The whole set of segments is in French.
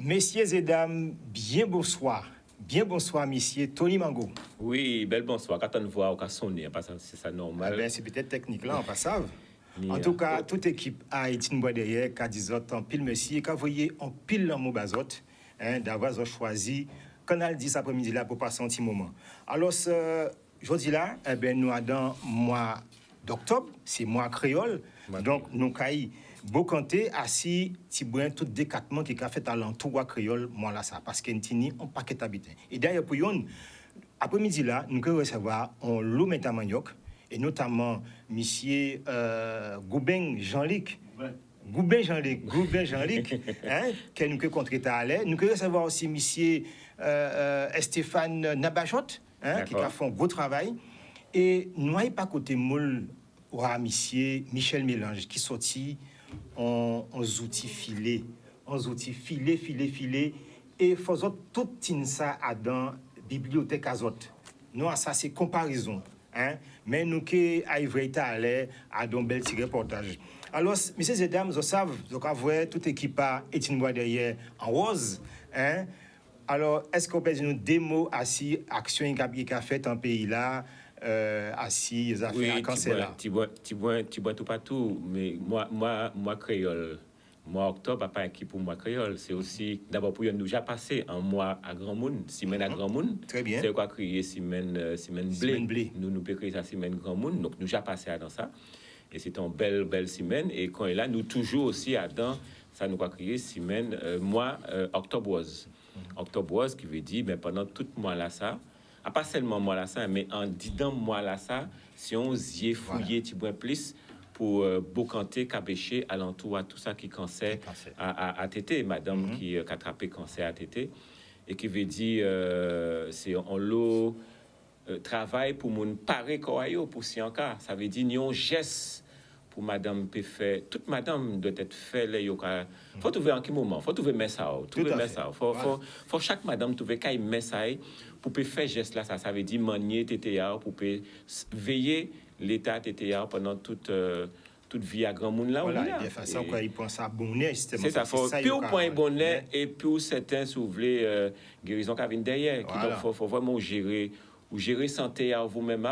Messieurs et dames, bien bonsoir. Bien bonsoir, monsieur Tony Mango. Oui, bel bonsoir. Quand on voit, on va sonner, c'est ça normal. Ben, c'est peut-être technique là, on pas savent. En tout cas, toute équipe a été une boîte derrière, qu'a dit en pile merci, et qu'a voyé en pile en mot bazot, d'avoir choisi Canal 10 après-midi là pour passer un petit moment. Alors, je dis là, eh ben, nous dans mois d'octobre, c'est mois créole, donc nous caille Bokanté assis Tibouin tout décatement qui a fait à l'entour créole moi là ça parce qu'il tini un paquet d'habitants. Et d'ailleurs pour yon après-midi là, nous allons recevoir un lot métamaniok et notamment monsieur Goubin Jean-Luc. Ouais. Goubin Jean-Luc, hein, que nous allons contrer à l'air. Nous allons recevoir aussi monsieur Stéphane Nabachot, hein, qui a fait un beau travail. Et nous n'avons pas côté moule monsieur Michel Mélange qui sortit en outils filés, et faisons tout ça à dans bibliothèque azote. Nous ça c'est comparaison, hein, mais nous qui arrivons à aller à don bel petit reportage. Alors messieurs et dames, vous savez, vous avez toute équipe à Étienne Bois derrière en rose, hein. Alors est-ce qu'on peut dire nous des mots assis action qui a fait en pays là? Assis, les affaires à cancer là. Tu bois tout partout, mais moi créole, moi octobre, pas qui pour moi créole, c'est aussi d'abord pour nous déjà passé un mois à Grand Moun, semaine à Grand Moun. Très bien. C'est quoi crier semaine blé. Nous créons ça semaine Grand Moun, donc nous déjà passé à dans ça. Et c'est une belle semaine et quand est là nous toujours aussi à dans ça nous quoi crier semaine mois octobre-oise. Octobre-oise qui veut dire mais pendant tout mois là ça pas seulement moi là ça mais en disant moi là ça si on y fouiller tu vois plus pour bocanter cabécher alentour à tout ça qui cancer à tété madame qui a attrapé cancer à tété et qui veut dire c'est en lot travail pour mon parer koayo pour si en cas ça veut dire ni on geste pour madame peut faire toute madame doit être fait là faut trouver en quel moment faut trouver faut chaque madame trouver qu'elle met ça pour faire geste là ça veut dire manier TTA pour veiller l'état TTA pendant toute vie à grand monde là voilà de façon quoi il pense à bonnet justement c'est ça faut plus au point bonnet et plus certains s'ouvrir guérison qui vient derrière qui donc faut vraiment gérer santé à vous-même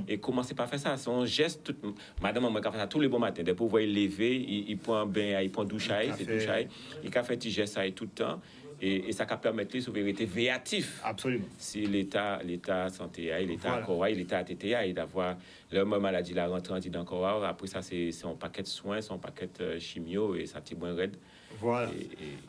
et commencer par faire ça c'est un geste tout, madame moi fait ça tous les bons matins dès pour voir lever il prend bain il prend douche il a fait petit geste ça tout le temps et ça peut permettre de vérité véatif absolument si l'état santé l'état corps l'état TTA et d'avoir leur maladie la rentrée dans corps après ça c'est un paquet de soins son paquet chimio et ça tire moins raide voilà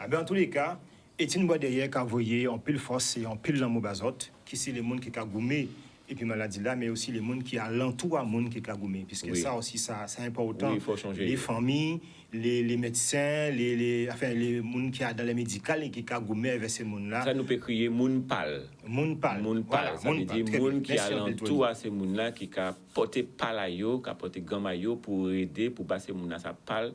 ben en tous les cas Étienne Bois derrière qu'a voyé en pile force et en pile l'amour bazote qui c'est les monde qui a goumé et puis maladie là mais aussi les monde qui a l'entour à monde qui a goumé puisque ça aussi ça c'est important il faut changer les familles les médecins les monde qui a dans les médicales et qui a goumé vers ces monde là ça nous peut crier monde pâle ça veut dire monde qui a l'entour à ces monde là qui a porté palayo qui a porté gamayo pour aider pour passer monde là ça pâle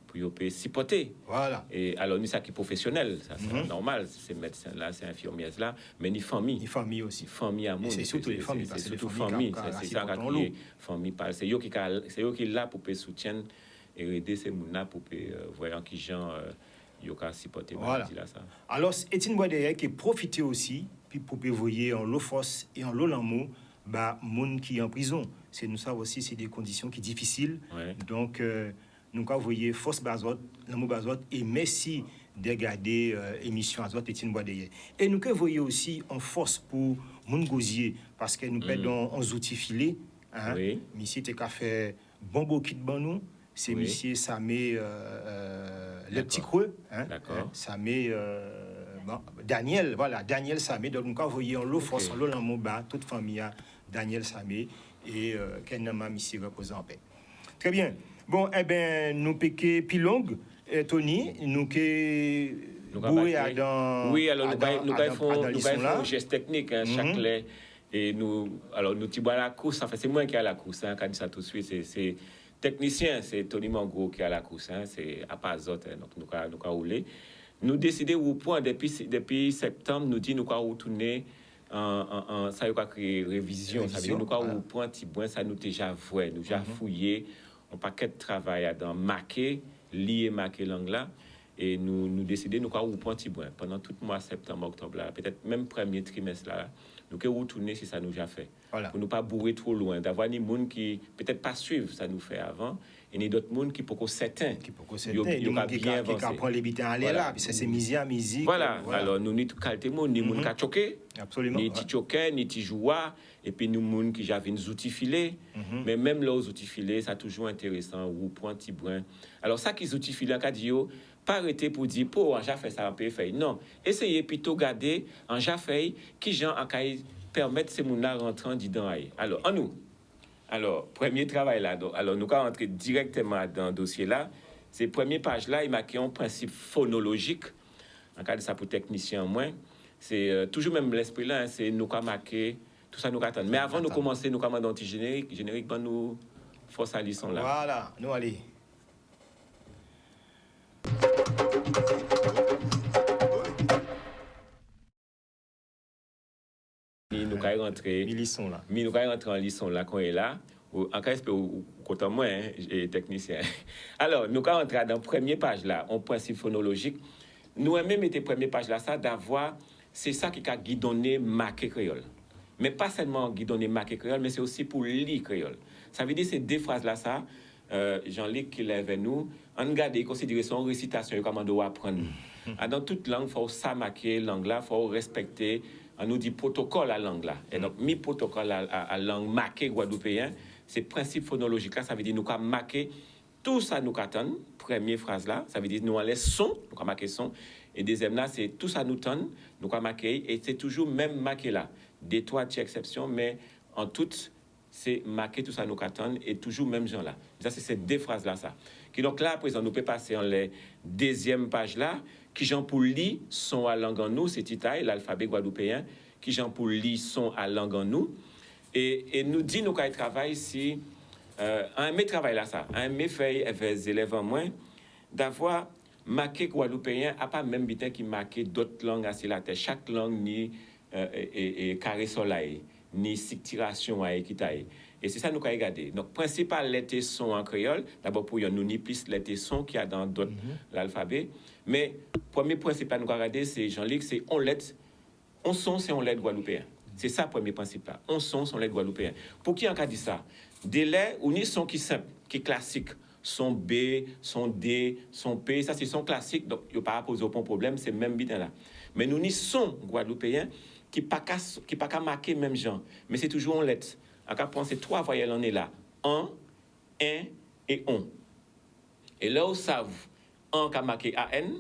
pour peut supporter. Voilà. Et alors nous ça qui est professionnel, ça c'est normal, ces médecins là, ces infirmières là, mais ni famille. Ni famille aussi. Famille à monde. C'est surtout les familles parce que surtout famille, c'est ça qui est famille parle. C'est eux qui là pour soutien et aider ces monde là pour voyant qui gens yo ka supporter maladie là ça. Alors Étienne Boisdeye qui profiter aussi puis pour voyer en l'eau force et en l'eau l'amour monde qui est en prison. C'est nous ça aussi c'est des conditions qui difficiles. Ouais. Donc nous avons voyé force bazote, l'amour bazote et merci de regarder émission azote Étienne Boisdeye. Et nous avons voyé aussi en force pour mon gosier parce que nous perdons en outils filés. Hein? Oui. Monsieur te ka fait bon beau kit ban nous. C'est monsieur Samé le petit creux. Hein? D'accord. Samé Daniel, voilà, Daniel Samé. Donc nous avons voyé en l'eau force, en l'eau l'amour bas, toute famille a Daniel Samé et Kenama monsieur repose en paix. Très bien. Bon, eh bien, nous piquons pilong, Tony, nous que Nous oui, alors nous faisons un geste technique, chaque lait. Et nous, alors nous t'y la course, enfin c'est moi qui ai la course, quand dit ça tout de suite, c'est technicien, c'est Tony Mango qui a la course, c'est à pas autres, donc nous avons roulé. Nous décidons au point, depuis septembre, nous dit nous avons retourner ça y a créé révision, ça veut dire nous avons au point, ça nous déjà vrai, nous déjà fouillé, un paquet de travail dans marquer, lier marquer langue là. Et nous décidons, nous avons au point pendant tout le mois septembre, octobre, là, peut-être même premier trimestre là, nous allons retourner si ça nous a fait. Voilà. Pour ne pas bourrer trop loin, d'avoir des gens qui peut-être pas suivent ça nous fait avant, et ni d'autres gens qui pourquoi certains qui bien prend les bitins aller là, puis c'est musique. Voilà. Alors nous ni tout qualité monde, ni monde qui choqué. Absolument. Ni ti choqué, ni ti joie, et puis nous monde qui j'avais des outils filés, mais même là aux outils filés, ça toujours intéressant ou point petit brin. Alors ça qui outils filés en dit pas arrêter pour dire pour en fait ça un peu fait. Non, essayez plutôt garder en fait qui gens en permettre ces gens-là rentrer dedans. Alors, en nous. Alors, premier travail là. Donc, alors, nous allons entrer directement dans le dossier là. Ces premières pages là, il marqué un principe phonologique. En cas de ça pour technicien moins, c'est toujours même l'esprit là. C'est nous allons marquer tout ça nous attend. Mais avant de commencer, nous allons dans le générique. Générique, ben nous force à leçon là. Voilà, nous allons. Nous allons rentrer en leçon là quand il est là. En cas de côté moi, technicien. Alors, nous allons rentrer dans la première page là, en principe phonologique. Nous même été première page là, ça d'avoir, c'est ça qui a guidonné marqué créole. Mais pas seulement guidonné marqué créole, mais c'est aussi pour lire créole. Ça veut dire ces deux phrases là, ça, Jean-Luc qui lève nous, on garde considérer son récitation comme on doit apprendre. Dans toute langue, il faut ça marquer langue là, il faut respecter. On nous dit protocole à langue là. Et donc, mi protocole à langue marquée guadeloupéen, c'est principe phonologique là, ça veut dire nous avons marqué tout ça nous attend. Première phrase là, ça veut dire nous avons les sons, nous avons marqué son. Et deuxième là, c'est tout ça nous tend, nous avons marqué, et c'est toujours même marqué là. Des trois exceptions, mais en tout, c'est marqué tout ça nous attend, et toujours même genre là. Ça, c'est ces deux phrases là, ça. Qui donc là, à présent, nous pouvons passer en les deuxième page là, qui j'en pour lire sont à langue en nous, c'est Titaï, l'alphabet guadeloupéen, qui j'en pour lire sont à langue en nous. Et nous dit nous qu'on travaille si un mes travail là ça, un mes fait avec élèves en moins d'avoir marqué guadeloupéen a pas même bitin qui marqué d'autres langues à la terre. Chaque langue ni carré soleil ni sictiration à équitaille. Et c'est ça nous qu'on regarder. Donc principal lettres sont en créole, d'abord pour nous ni plus lettres sont qu'il y a dans d'autres l'alphabet, mais premier principal nous qu'on regarder c'est Jean-Luc, c'est on lettres, on son c'est on lettres guadeloupéen. C'est ça le premier principe là. On son lettres guadeloupéen. Pour qui en cas dit ça? Des lettres ou ni son qui simple, qui classique. Son B, son D, son P, ça c'est son classique, donc il n'y a pas à poser aucun problème, c'est même bien là. Mais nous ni son guadeloupéen qui pas qu'à marquer même genre, mais c'est toujours en lettres. En cas prendre ces trois voyelles en est là, un et on. Et là où savent un qu'a marqué AN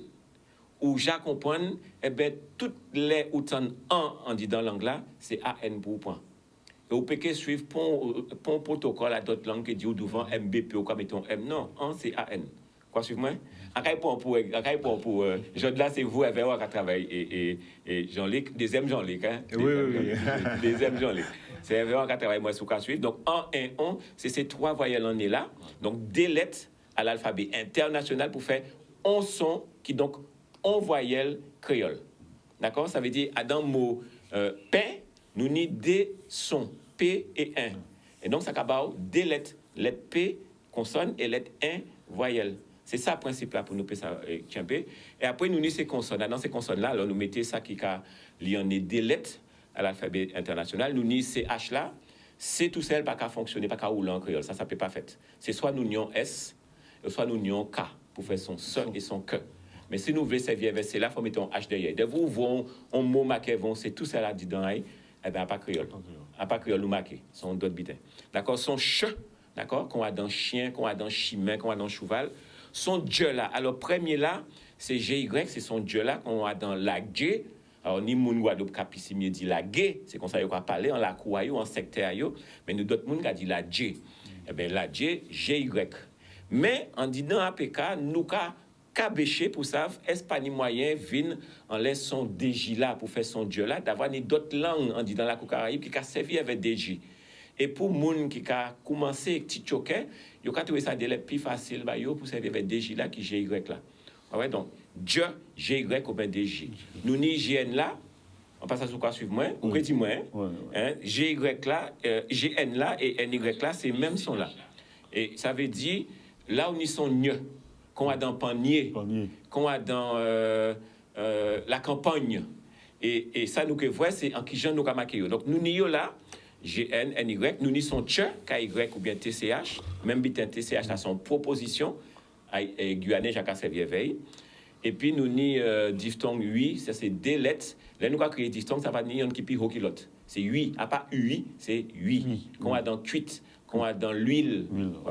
ou j'ai comprendre, eh ben toutes les outans en dit dans langue là, c'est AN pour point. Et vous pouvez suivre pour protocole à d'autres langues qui dit devant MBP ou comme mettons M. Non, c'est AN. Quoi, suivez-moi? Pour Jean là, c'est vous avec qui travaille et Jean-Luc, deuxième Jean-Luc, hein? Oui. Deuxième Jean-Luc. C'est vraiment qui travaille moi sur quoi suivre. Donc, on, c'est ces trois voyelles en est là. Donc, des lettres à l'alphabet international pour faire on son qui donc on voyelle créole. D'accord? Ça veut dire, à dans le mot pain, nous ni des sons, P et 1. Et donc, ça cabao des lettres, lettre P, consonne, et lettre 1, voyelle. C'est ça le principe là pour nous ça Et après, nous ni ces consonnes. Dans ces consonnes-là, alors nous mettons ça qui a lié des lettres à l'alphabet international. Nous ni ces H là, c'est tout seul pas qu'à fonctionner, pas qu'à rouler en créole. Ça peut pas fait. C'est soit nous nions S, soit nous nions K pour faire son se et son que. Mais si nous voulons servir avec cela, il faut mettre un H derrière. De vous, on mot marqué, c'est tout ça là dedans. Eh bien, pas créole. Pas créole ou marqué. Sont d'autres bitins. D'accord? Son ch, d'accord? Qu'on a dans chien, qu'on a dans chimin, qu'on a dans cheval. Son dieu là. Alors, premier là, c'est GY, c'est son dieu là, qu'on a dans la G. Alors, ni moun Guadeloupe capissimier dit la G, c'est comme ça qu'on va parler, en la kouayou, en secteur, mais nous d'autres moun qui dit la G. Eh bien, la G, GY. Mais, en disant APK, nous ka Cabéché pour ça, Espagne moyen vient en laisse son DJ là pour faire son Dieu là, d'avoir d'autres langues en dit dans la Caraïbe qui a servi avec DJ. Et pour moun qui a commencé avec petit choquet, il a trouvé ça de plus facile bah yo pour servir avec DJ là qui GY là. Ouais, donc Dieu GY ou bien DJ. Nous ni GN là, on passe à ce quoi suivre moi, ou dit moi, hein, GY là, GN là et NY là, c'est même son là. Et ça veut dire là où ils sont mieux, qu'on a dans panier, qu'on a dans la campagne. Et ça nous que voit c'est en qui gens nous marqué. Donc nous n'y là GN, NY, nous n'y sont tche, KY ou bien TCH, même bitin TCH a son proposition, Guyanais Jacques Servier-Veille. Et puis nous n'y diphtongue 8, ça c'est des lettres. Là nous avons créé diphtongue, ça va ni un qui plus haut que l'autre. C'est 8, à pas UI, c'est 8. Qu'on a dans cuite, qu'on a dans l'huile.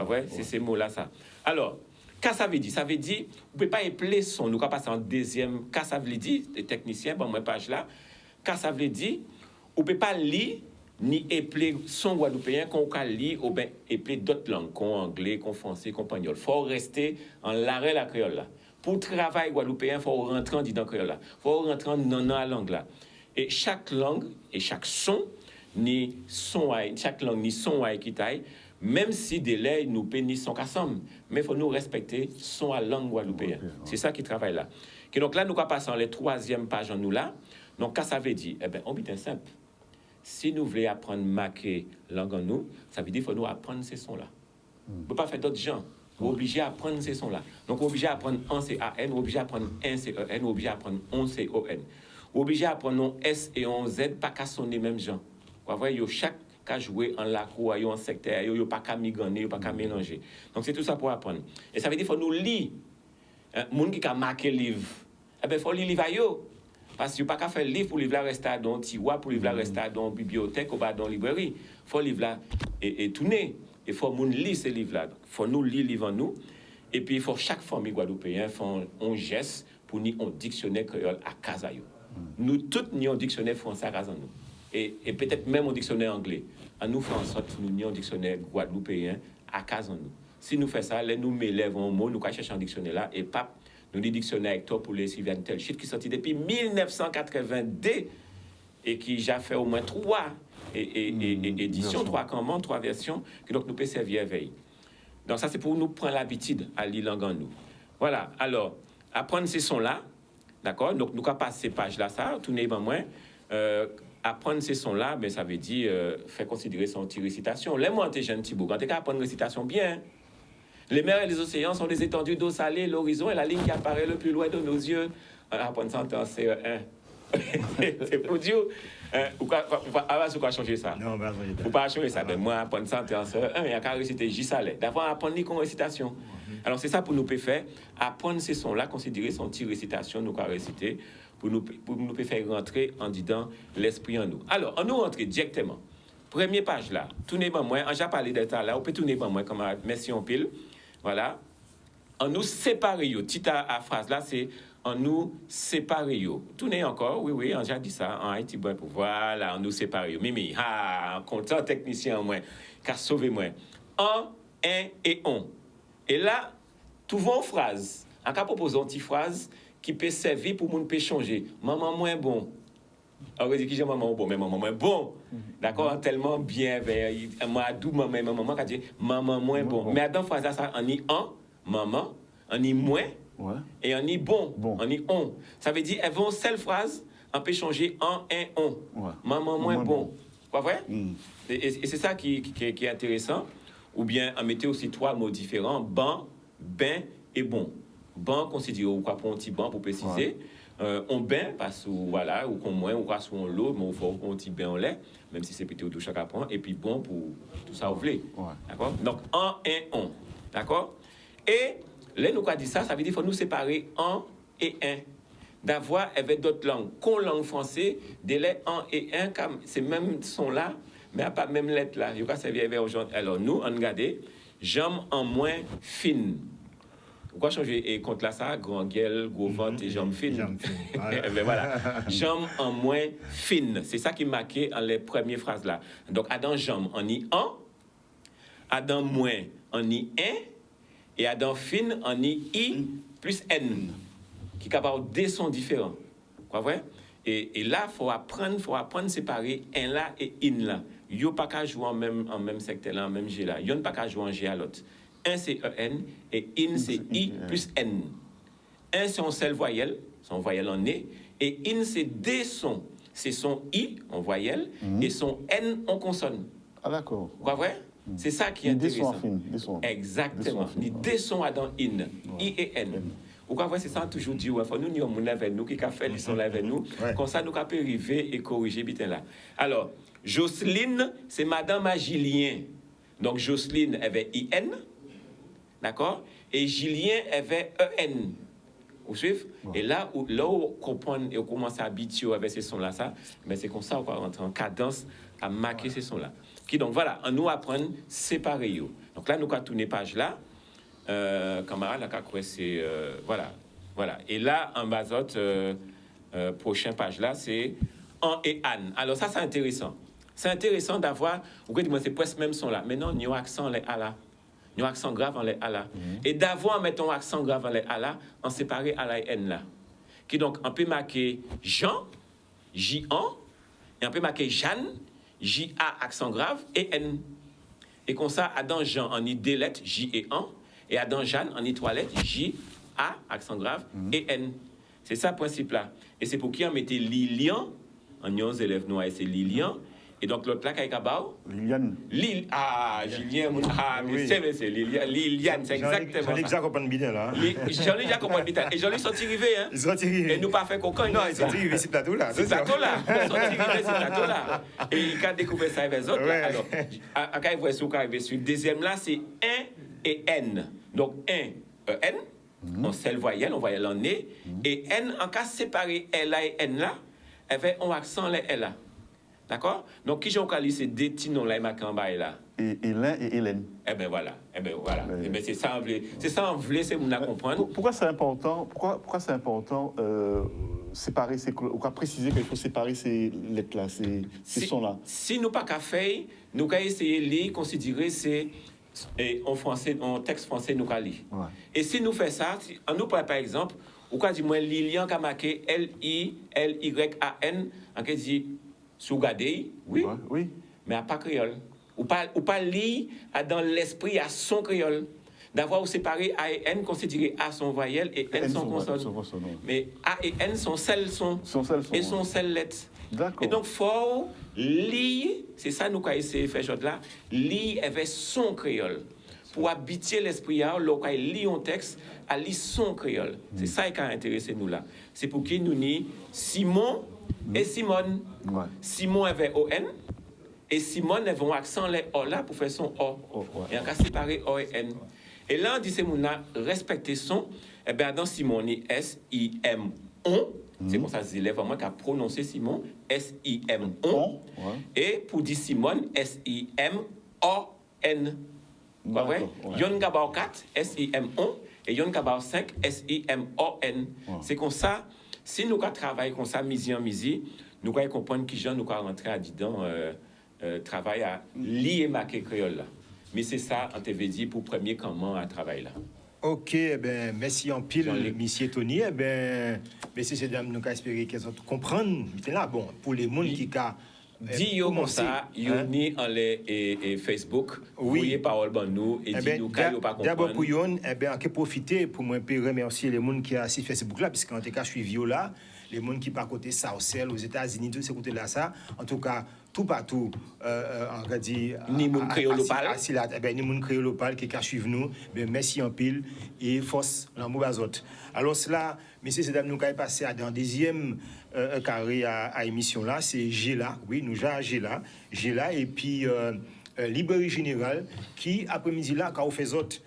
Ouais, c'est ces mots-là ça. Alors, qu'est-ce que ça veut dire? Ça veut dire, vous ne pouvez pas épeler son, nous allons passer en deuxième, qu'est-ce que ça veut dire, les techniciens, bon, ma page là, qu'est-ce que ça veut dire? Vous ne pouvez pas lire ni épeler son guadeloupéen qu'on peut lire ou bien épeler d'autres langues, qu'on anglais, qu'on français, qu'on espagnol. Il faut rester en l'arrêt la créole là. Pour travailler guadeloupéen, il faut rentrer en disant créole là. Il faut rentrer dans la langue là. Et chaque langue et chaque son, ni son, chaque langue ni son qui taille, même si des laits nous pénissent son ensemble, mais il faut nous respecter son langue guadeloupéenne. C'est ça qui travaille là. Et donc là, nous passons les troisième page en nous là. Donc, qu'est-ce que ça veut dire? Eh bien, on est simple. Si nous voulons apprendre à marquer langue en nous, ça veut dire qu'il faut nous apprendre ces sons-là. On ne peut pas faire d'autres gens. On est obligé d'apprendre ces sons-là. Donc, on est obligé d'apprendre un CAN, on est obligé d'apprendre un CEN, on est obligé d'apprendre un CON. On est obligé d'apprendre un S et un Z, pas qu'à sonner même gens. Vous voyez, chaque cas jouer en la cour, en secteur, il n'y a pas qu'à miganer, il n'y a pas qu'à mélanger. Donc, c'est tout ça pour apprendre. Et ça veut dire qu'il faut nous lire. Les gens qui ont marqué le livre, eh bien, il faut lire le livre. Parce qu'il n'y a pas qu'à faire le livre pour le livre rester dans le tiroir, pour le livre rester dans la bibliothèque ou dans la librairie. Il faut le livre là et tourner. Il faut nous lire ces livres-là. Il faut nous lire le livre en nous. Et puis, il faut chaque famille guadeloupéenne faire un geste pour nous un dictionnaire créole à Kazayo. Nous tous, nous un dictionnaire français à Kazayo. Et peut-être même un dictionnaire anglais. À nous faire en sorte nous avons un dictionnaire guadeloupéen à Kazayo. Si nous faisons ça, là, nous m'élèvons un mot, nous cherchons un dictionnaire là, et pas. Nous dit dictionnaire Hector pour les Sylviane tel chiffre qui est sorti depuis 1982 et qui a fait au moins 3 éditions, 3 commandes, 3 versions, que donc nous pouvons servir à veille. Donc ça c'est pour nous prendre l'habitude à lire langue en nous. Voilà, alors, apprendre ces sons-là, d'accord? Donc nous avons passé ces pages-là, ça, tourner ben moins. Apprendre ces sons-là, ben, ça veut dire faire considérer son petit récitation. Les mots t'es jeune Thibaut, quand tu as apprendre une récitation bien. Les mers et les océans sont des étendues d'eau salée, l'horizon est la ligne qui apparaît le plus loin de nos yeux. Apprendre ça en CE1. C'est pour dire, ou quoi changer ça? Non, bah, ou pas changer ça. Ben, moi, apprendre ça en CE1, il y a qu'à réciter J salé. D'abord, apprendre les récitation. Alors, c'est ça pour nous faire. Apprendre ces sons-là, considérer son petit récitation, nous réciter, pour nous faire rentrer en disant l'esprit en nous. Alors, on nous rentre directement. Première page là, tournez pas moi, j'ai parlé de ça là, on peut tourner pas moi comme merci en pile. Voilà. En nous séparer yo. Petite phrase là, c'est en nous séparer yo. Tournez encore, oui, on a dit ça, en Haïti bon pour voilà, en nous séparer yo. Mimi, content technicien moi, qu'a sauvé moi. En, un et on. Et là, tout vos phrases, en cas proposer une petite phrase qui peut servir pour moun peut changer. Maman moins bon. On dit que j'ai maman bon, mais maman moins bon. D'accord, tellement bien, moi doux maman qui dit maman moins bon. Mais dans phrase ça on y en maman, on y moins et on y bon, on y on. Ça veut dire elles vont seule phrase, on peut changer en un on. Maman moins bon. Pas vrai? Et c'est ça qui est intéressant. Ou bien on mettait aussi 3 mots différents, ban, ben et bon. Ban considéré ou quoi pour un petit ban pour préciser. On bain parce que voilà ou qu'on moins ou quoi sur l'eau mais on faut un petit bain en lait même si c'est plutôt douche à capon et puis bon pour tout ça vous voulez d'accord donc en un on d'accord et là nous quoi dit ça veut dire faut nous séparer en et un d'avoir avec d'autres langues qu'on langue français des lettres en et un comme c'est même son là mais à pas même lettre là il va servir aujourd'hui alors nous on regarder jambes en moins fines. Pourquoi changer et contre là ça grand gueule, gros ventre et jambes fines. Mais voilà, jambes en moins fines. C'est ça qui marqué dans les premières phrases là. Donc Adam jambes on y en, Adam moins on y un Et Adam fin, on y I plus N, qui est capable de deux sons différents. Quoi vrai? Et là, il faut apprendre à séparer un là et in là. Yo pas qu'à jouer en même secteur là, en même G là. Yo pas qu'à jouer en G à l'autre. Un c'est EN et in c'est I plus N. Un c'est en seul voyelle, son voyelle en nez, et in c'est deux sons. C'est son I en voyelle et son N en consonne. Ah d'accord. Quoi vrai? C'est ça qui est intéressant. Des sons. Exactement. Les deux sons à dans in, I et N. Vous comprenez, c'est ça toujours dit, il faut nous dire mon avec nous qui a fait les sons avec nous, comme ça nous capable arriver et corriger bitin là. Alors, Jocelyne, c'est madame à Julien. Donc Jocelyne avait IN, d'accord? Et Julien avait EN. Vous suivez? Et là où on comprend et on commence à habituer avec ces sons là, ça, mais c'est comme ça qu'on va rentrer en cadence à marquer ces sons là. Qui donc voilà, on nous apprend séparer yo. Donc là nous allons tourner page là. Camarade, la quoi c'est voilà. Et là en bas prochaine page là c'est en et an. Alors ça c'est intéressant. C'est intéressant d'avoir. Vous pouvez dire c'est presque même son là. Mais non, il y a un accent les a là. Il y a un accent grave en les a là. Et d'avoir mettons accent grave en les a là, en séparé a la et n là. Qui donc on peut marquer Jean, J-An, et on peut marquer Jeanne, J-A accent grave et N. Et comme ça, Adam Jean en y deux lettres, J et An. Et Adam Jeanne en y trois lettres, J, A, accent grave, et N. C'est ça le principe là. Et c'est pour qui on mettait Lilian, en y 11 élèves noirs, c'est Lilian. Et donc l'autre là, Kaïkabao Liliane. Julien, mais c'est Liliane, c'est exactement ça. J'en ai déjà compris bien là. J'en ai déjà compris bien. Et j'en ai sorti rivé, hein. Ils sont tirés. Et nous pas fait coquin. Non, ils sont tirés, c'est plateau là. C'est plateau là. Ils sont tirés, c'est plateau là. Et il a découvert ça avec les autres. Alors, à quand il voit sur le deuxième là, c'est 1 et N. Donc 1, N, on seul voyelle, on voyelle en nez. Et N, en cas séparé L et N là, avec un accent les L là. D'accord? Donc, qui j'ai encore lu ces deux petits noms là, il m'a cambaye là. Et Hélène et Hélène. Eh bien, voilà. C'est ça, on voulait, c'est vous comprendre. Pourquoi c'est important, pourquoi c'est important séparer ou préciser qu'il faut séparer ces lettres-là, ces sons-là? Si nous pas qu'à faire, nous qu'à essayer de les considérer, c'est en français, en texte français, nous qu'à lire. Ouais. Et si nous faisons ça, on nous parle par exemple, ou quoi dit moi, Lilian qui a marqué L-I-L-Y-A-N, on qui dit Sougadei, oui, ouais, oui, mais à pas créole. Ou pas lire dans l'esprit à son créole. D'avoir séparé A et N, considéré A son voyelle et N son consonne. Mais A et N sont celles son et sont celles lettres. D'accord. Et donc, faut lire, c'est ça nous avons essayé de faire aujourd'hui là, lire avec son créole. Pour habituer l'esprit à lorsqu'on lit un texte, à lire son créole. C'est ça qui a intéressé nous là. C'est pour qu'il nous dit Simon et Simone. Ouais. Simon avait O-N et Simone avait un accent les O là pour faire son O. Et on a séparé O et N. Et là, on dit c'est mon respecter son. Et bien, dans Simon, on S-I-M-O. C'est comme ça, les élèves vraiment qui a prononcé Simon, S-I-M-O. Et pour dire Simone, S-I-M-O-N. Pas vrai? Yon Gabao 4, S-I-M-O. Et Yon Gabao 5, S-I-M-O-N. C'est comme ça. Si nous travaillons comme ça, midi en midi, nous allons comprendre qui gens nous allons rentrer à dedans travail à lier marquer créole là. Mais c'est ça, on t'avait dit pour premier comment à travail là. Ok, ben merci en pile, monsieur Tony. Ben merci ces dames, nous espérer qu'elles ont comprendre. Là, bon, pour les gens qui a dis comme ça, yoni en les Facebook, oui, parole bon nous et dit nous quand pas comprendre. D'abord pour yon, ben que profiter pour moi remercier les gens qui a sur Facebook là puisque en tout cas je suis viola, les gens qui pas côté Sarcelles aux États-Unis tous ces côté là ça. En tout cas tout partout on va dire ni moun créole local ni moun créole local qui a suivre nous, ben merci en pile et force dans Moubazot. Alors cela messieurs et dames nous allons passer à dans deuxième carré à émission là, c'est Géla. Oui, nous j'ai Géla et puis Librairie Générale qui après-midi là quand on fait autres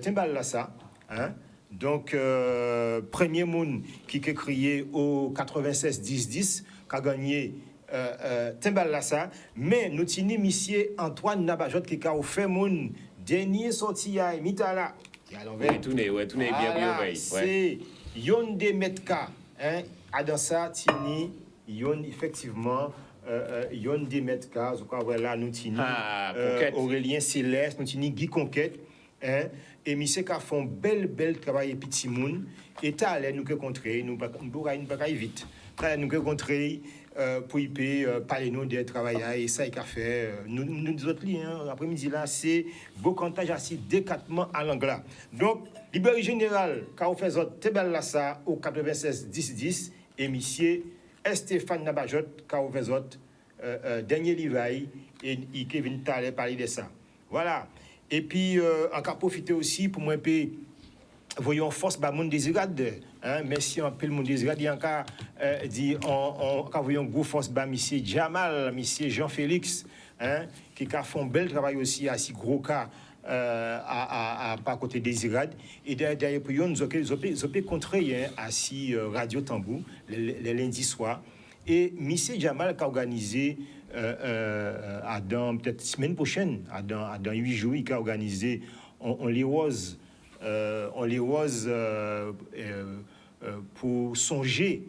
timbal là ça, hein. Donc premier monde qui a crié au 96 10 10 qui a gagné timbal là ça, mais nous tini monsieur Antoine Nabajot qui a fait mon dernier sorti à Mitala. Oui, tourner bien ouais. C'est Yonde Metka, hein. Dans ça, tini, yon effectivement, yon des Metka, je crois, voilà, nous tini, Aurélien Céleste, nous tini Guy Conquête, hein, et monsieur qui a fait un bel travail petit monde et t'as nous que contrer nous pas vite t'as nous que contrer pour y parler nous des travailleurs et ça il a fait nous autres après-midi là c'est beau comptage assis décatement à l'anglais donc Libéry général quand on fait autres belle là ça au 96 10 10 et monsieur Stéphane Nabajot quand on fait autres dernier Livaille et Kevin Thaler parler de ça voilà. Et puis, on a profité aussi pour moi, voyons force bah monde désirade, hein, merci un peu le monde désirade, il y a encore dit on voyons gros force bah monsieur Jamal, monsieur Jean-Félix, hein, qui a fait un bel travail aussi à si gros cas à côté désirade et derrière pour nous ont contré à si radio Tambou les lundis soirs et monsieur Jamal qui a organisé dans peut-être semaine prochaine, dans 8 jours, il a organisé on les rose pour songer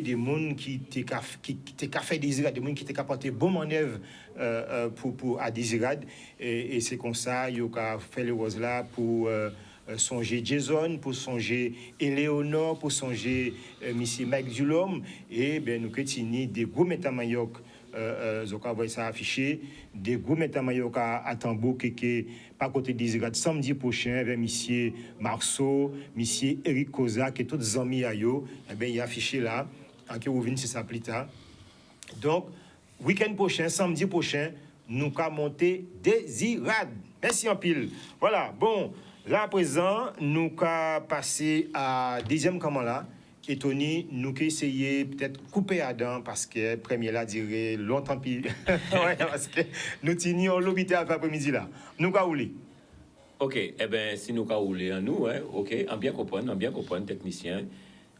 des mondes qui t'ont fait désirer, des mondes qui t'ont apporté bon manœuvre pour à désirer et c'est comme ça il a fait les roses là pour songer Jason, pour songer Éléonore, pour songer monsieur Mike Dulhomme et ben nous continuons des gros métamayoc Zoka voit ça affiché des gros métamayoc à Tambo qui pas côté Désirade samedi prochain avec monsieur Marceau, monsieur Eric Koza qui tous les amis ayo et ben il est affiché là en que vous venez c'est ça plus tard donc week-end prochain samedi prochain nous ca monter Désirade merci en pile voilà bon là à présent nous ca passer à deuxième comment là et Tony, nous qui essayé peut-être couper Adam parce que premier là dirait longtemps pis ouais, parce que nous tenions l'hôpital après-midi là. Nous ka rouler. OK, eh ben si nous ka rouler en nous hein, OK, en bien comprendre technicien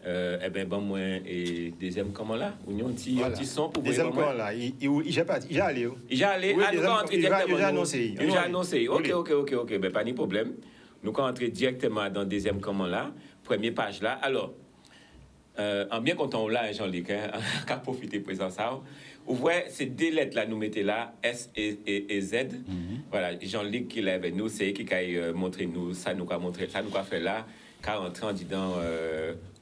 eh ben bon moi et deuxième comment là, on petit son pour deuxième comment là, il allé. Il allé oui, à nous entrer directement. Il a annoncé. Il a annoncé. OK, ben pas de problème. Nous ka entrer directement dans deuxième comment là, première page là. Alors en bien content là Jean-Luc hein, qu'a profité présent ça vous voyez ces deux lettres là nous mettez là S et Z voilà Jean-Luc qui l'a avec nous c'est qui a montré nous ça nous a montré ça nous a fait là car entrant dedans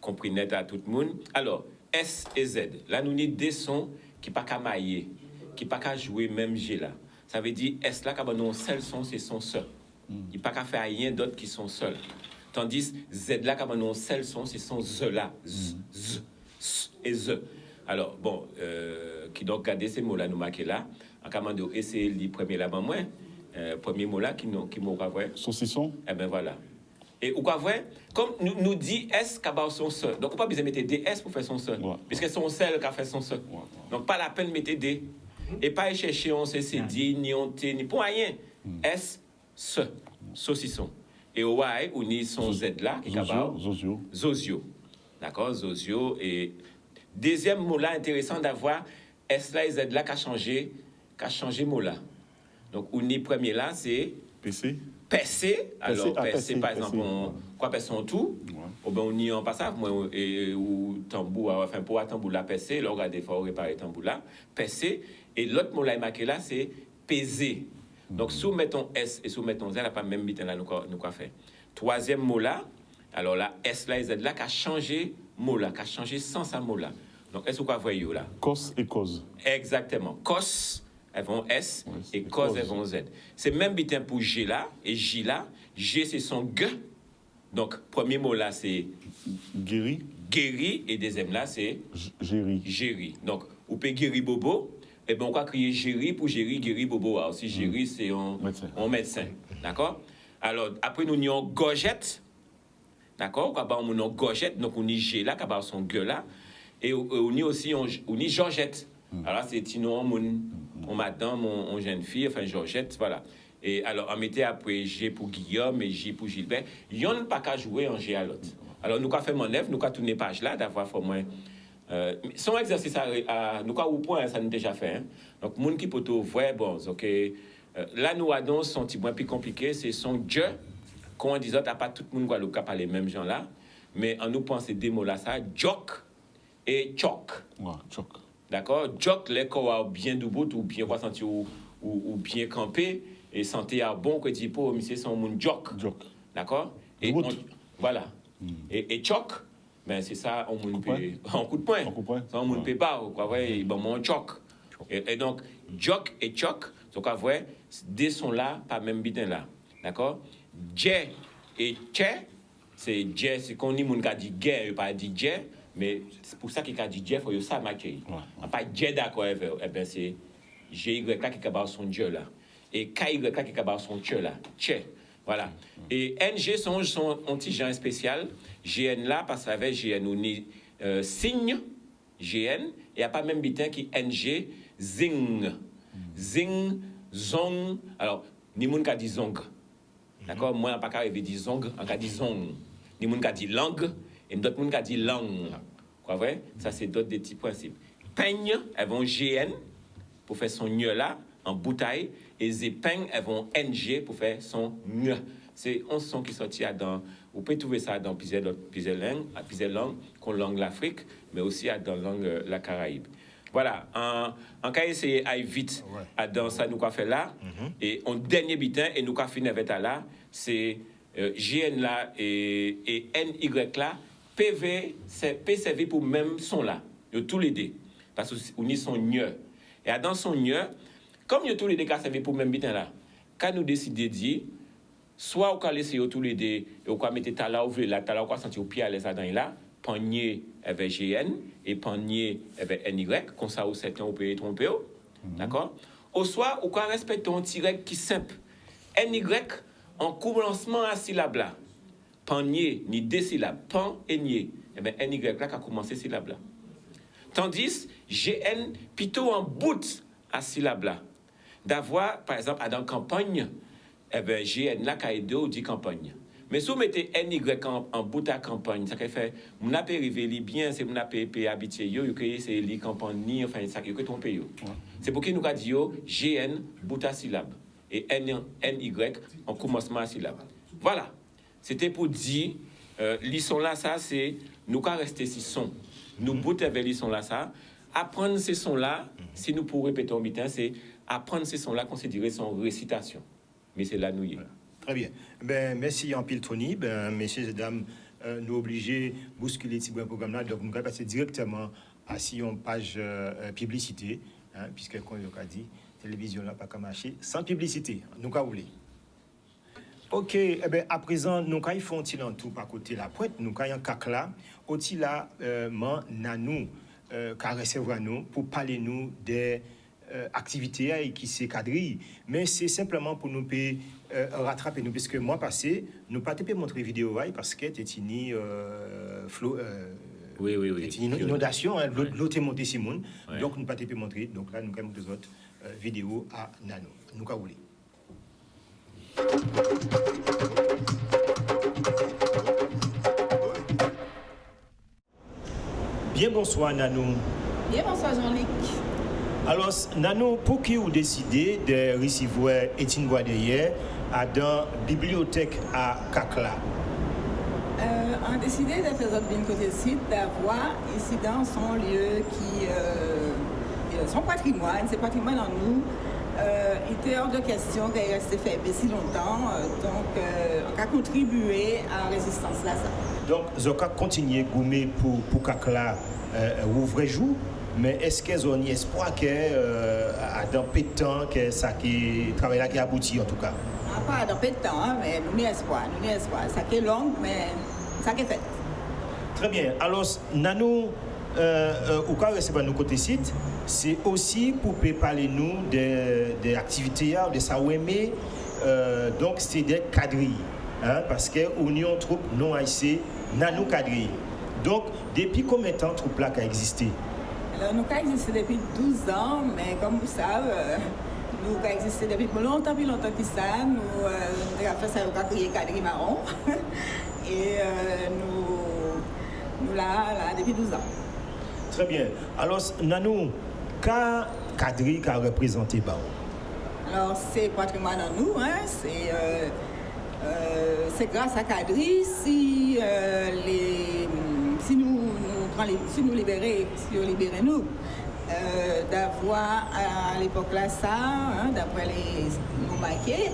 compris net à tout le monde alors S et Z là nous ni des sons qui pas qu'à mailler qui pas qu'à jouer même G là ça veut dire S là quand on seul son c'est son seul il pas qu'à faire rien d'autre qui sont seuls. Tandis Z là, quand on seul son, c'est son Z là. Z et Z. Alors, bon, qui donc garder ces mots-là, nous marquer là. En commandant, essayer les premiers là, moi, premier mot là, qui m'ont pas vrai. Saucisson. Eh ben voilà. Et ou quoi vrai, comme nous dit S, qu'à son seul. Donc, on pas besoin de mettre DS pour faire son seul. Ouais. Puisque son seul qui a fait son seul. Ouais. Donc, pas la peine de mettre D. Et pas y chercher, on sait, c'est dit, ni on T, ni pour rien. S, ce, saucisson. Et au Y, on y son Z là, qui est Zozio. D'accord, Zozio. Et deuxième mot là, intéressant d'avoir S là et Z là qui a changé mot là. Donc, on y premier là, c'est PC. PC. Alors, PC, par exemple, quoi PC en tout. Ou bien on y en passage, moi, ou tambour, enfin, pour un tambour là, PC, là, on regarde des fois, on répare tambour là, PC. Et l'autre mot là, marqué là, c'est pesé. Donc, si nous mettons S et si nous mettons Z, là, pas même biten là, nous quoi faire. Troisième mot là, alors là, S là et Z là, qui a changé mot là, qui a changé sens à mot là. Donc, est-ce que vous voyez là? Cos et cause. Exactement. Cos, elles vont S, et cause, elles vont Z. C'est même biten pour G là, et J là. G, c'est son G. Donc, premier mot là, c'est guéri. Guéri, et deuxième là, c'est géri. Géri. Donc, ou peut guéri bobo. Eh bien, on va crier Géry pour Géry, Guéry, Bobo. Aussi, Géry, c'est un médecin. D'accord? Alors, après, nous avons Gorgette. D'accord? On a Gorgette. Donc, on a G là, on a son gueule là. Et on a aussi Georgette. Alors, c'est Tino, mon madame, mon jeune fille, enfin, Georgette, voilà. Et alors, on mettait après G pour Guillaume et J pour Gilbert. Il n'y a pas qu'à jouer en G à l'autre. Alors, nous avons fait mon œuvre, nous avons tourné page là, d'avoir au moins. Son exercice nous au point ça nous déjà fait hein? Donc monde qui peut voir bon OK là nous avons son petit point plus compliqué c'est son Dieu qu'on dit autres pas tout le monde Guadeloupe pas les mêmes gens là mais on nous pense des mots là ça jock et choc d'accord jock les corps bien debout ou bien quoi sentir ou bien camper et santé à bon que dit pour monsieur son monde jock. D'accord? Et voilà. Et choc, ben c'est ça, on monde en coup de poing. Ça on monde peut pas, quoi ouais, bon mon choc. Et donc jock et choc, donc à voir des sons là pas même bitin là. D'accord? J et tché, c'est j, c'est qu'on dit mon gars dit guerre, pas dit j, mais c'est pour ça qu'il a dit j, faut ça marquer. Pas j d'accord, et ben c'est j y là qui a son dieu là. Et k y là qui a son dieu là. Tché. Voilà. Et NG sont un petit genre spécial. GN là, parce qu'avec GN, on est signe, GN, et il n'y a pas même bitin qui NG, zing. Zing, zong. Alors, ni moun ka dit zong. D'accord? Moi, je ne vais pas dire zong, on ka dit zong. Ni moun ka dit langue, et d'autres moun ka dit langue. Quoi, vrai? Ça, c'est d'autres des petits principes. Peigne, elles vont GN pour faire son nye là, en bouteille, et zépeng, elles vont NG pour faire son nye. C'est un son qui sortit dans. Vous pouvez trouver ça dans plusieurs langues, qu'on langue l'Afrique, mais aussi dans langue la Caraïbe. Voilà, en cas essayer d'aller vite dans ça nous qu'a fait là, et en dernier bitin, et nous qu'a fini avec là, c'est GN là et NY là, PV, c'est PCV pour même son là, tous les deux, parce qu'on y son nye. Et dans son nye, comme tous les deux qui servi pour même bitin là, quand nous décidons de dire, soit on va laisser tous les deux, et on va mettre tala ouvrir la tala, on va sentir au pied à l'aise là, panier avec GN et panier avec NY, comme ça, ou certains, on peut tromper. D'accord? Ou soit, on va respecter un tiret qui est simple. NY, en commencement à syllabe là. Panier, ni deux syllabes. Pan et nier. Et bien, NY là, qui a commencé syllabe là. Tandis, GN, plutôt en bout à syllabe là. D'avoir, par exemple, dans campagne, eh bien, GN là, qui a aidé ou dit campagne. Mais si vous mettez NY en bout à campagne, ça fait, vous avez arrivé bien, c'est vous avez habitué, c'est les campagnes, enfin, ça que ton pays. C'est pour qu'il nous a dit, GN, bout à syllabe, et NY en commencement à syllabe. Voilà. C'était pour dire, les sons là, ça, c'est, nous qu'à rester si sons. Nous bout avec les sons là, ça. Apprendre ces sons là, si nous pourrons répéter en bitin, c'est apprendre ces sons là, considérer son récitation. Mais c'est là nous y est. Très bien. Ben, merci en pile, Tony. Ben, messieurs et dames, nous obligés de bousculer ce programme là. Donc, nous allons passer directement à une page publicité, hein, puisque, comme on a dit, télévision n'a pas qu'à marcher sans publicité. Nous allons voulu. Ok, eh ben, à présent, nous allons faire un tout par côté la pointe. Nous allons faire là, aussi là, nanou, qui recevoir nous pour parler nous des activités qui se quadrillent. Mais c'est simplement pour nous rattraper nous, puisque moi passé, nous pas te montrer vidéo parce que c'était une une inondation, l'eau est montée Simone, donc nous pas te montrer. Donc là, nous avons des autres vidéos à Nano. Nous avons voulu. Bien bonsoir Nano. Bien bonsoir Jean-Luc. Alors Nano, pour qui vous décidez de recevoir Étienne Boisdeye à dans bibliothèque à Kakla? On a décidé de faire notre bien côté site, d'avoir ici dans son lieu qui son patrimoine, c'est patrimoine en nous. Il était hors de question qu'il resté fait si longtemps, donc on a contribué à la résistance là. Donc, on a continué à gommer pour Kakla ouvrir jour, mais est-ce qu'ils ont un espoir que dans peu de temps que ça qui travaille là qui aboutit en tout cas? Pas dans peu de temps, mais nous avons espoir, Ça qui est long, mais ça qui est fait. Très bien. Alors, Nano, au cas où nous côté site, c'est aussi pour parler nous des activités, de ça où aimer. Donc, c'est des quadrilles. Hein, parce que l'Union troupe non haïtienne, Nano quadrille. Donc, depuis combien de temps troupe là a existé? Alors, nous avons existé depuis 12 ans, mais comme vous savez, nous avons existé depuis longtemps que ça. Nous avons fait ça, nous avons créé quadrille marron. Et nous là depuis 12 ans. Très bien. Alors, Nano, quel quadrille a représenté Bao? Alors, c'est patrimoine en nous, hein, c'est grâce à Kadri si nous libérons nous, d'avoir à l'époque là ça, hein, d'après les nous marqués,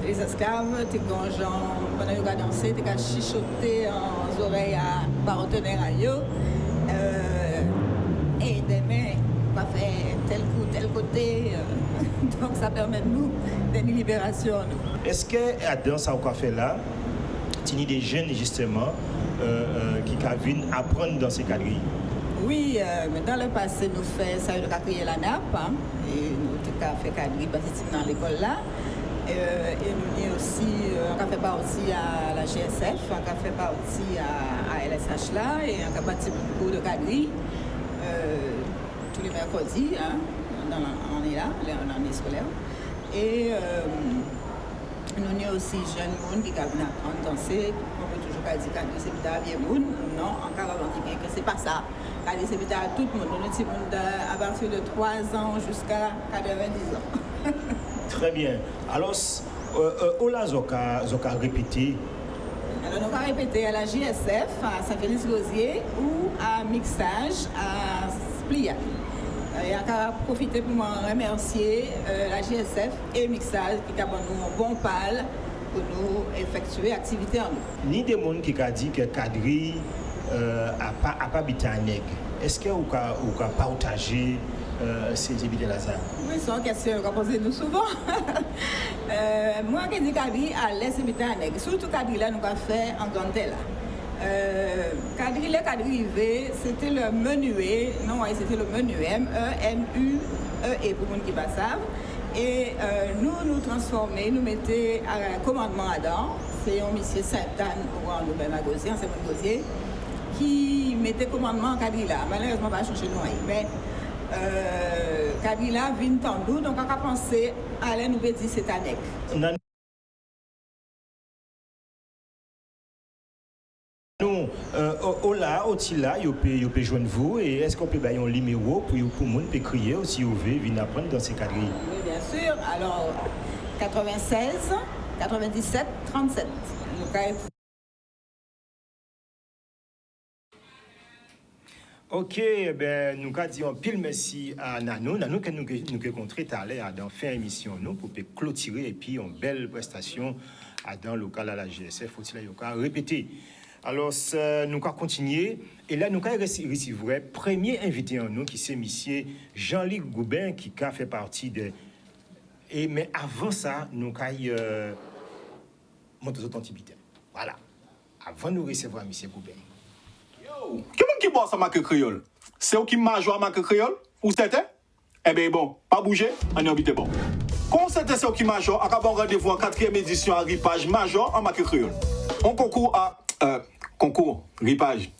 les esclaves, t'es quand gens, pendant qu'ils ont dansé, t'es qu'à chichoter en oreilles à partenaires à eux, et demain, on va faire tel coup, tel côté, donc ça permet de nous d'une libération. Est-ce que dans ça qu'on fait là, il y a des jeunes justement qui viennent apprendre dans ces cadres? Oui, mais dans le passé, nous faisons ça, nous avons créé la NAP, hein, et nous avons fait cadre dans l'école là. Et nous avons aussi, on a fait partie à la GSF, on a fait partie à LSH là, et on a bâti beaucoup de cadres tous les mercredis, hein, on est là, l'année scolaire. Et nous avons aussi jeunes gens qui viennent apprendre à danser. On peut toujours dire que c'est pas bien monde. Non, encore avant que c'est pas ça. C'est pas tout le monde. Nous avons à partir de 3 ans jusqu'à 90 ans. Très bien. Alors, où là, Zoka répété? Alors, nous avons répété à la JSF, à Saint-Félix-Rosier ou à Mixage, à Spliat. Et on a profité pour me remercier la GSF et Mixage qui ont nous un bon pal pour nous effectuer l'activité en nous. Ni des gens qui ont dit que Kadri n'a pas habité à Nègre. Est-ce que vous avez partagé ces habitants-là? Oui, c'est une question qu'on pose nous souvent. Moi, je dis Kadri à l'est habité à Nègre. Surtout Kadri, là, nous avons fait en Gantella. Kadri, c'était le menuet, non, c'était le menuet, M-E-N-U-E, pour les gens qui ne savent. Et nous transformer, nous mettre à commandement à dedans. C'est un monsieur Sainte-Anne, ou nous-mêmes à Gosier, c'est mon Gosier, qui mettait commandement à Kadri là. Malheureusement, pas changer nous, mais Kadri là vient tendou, donc on a pensé à aller nous dire cette année. Non, là, il peut joindre vous et est-ce qu'on peut bailler un numéro pour le monde peut crier aussi vous venir apprendre dans ces cadres? Oui, bien sûr. Alors 96 97 37. Ok, ben nous avons dit un pile merci à Nano que nous avons rencontré tout à l'heure dans fin émission nous pour clôturer et puis une belle prestation dans le local à la GSF. Faut-il répéter? Alors, nous allons continuer. Et là, nous allons recevoir le premier invité en nous, qui c'est monsieur Jean-Luc Goubin, qui a fait partie de... Mais avant ça, nous allons monter notre antibité. Voilà. Avant de recevoir monsieur Goubin. Yo! Qui boit ça, Marque Créole? C'est où qui major Marque Créole? Ou c'était? Eh bien, bon, pas bouger, on est habité bon. Comme c'était c'est où qui major, on a un rendez-vous en 4e édition à Ripage Major en Marque Créole. On concourt à... concours, ripage,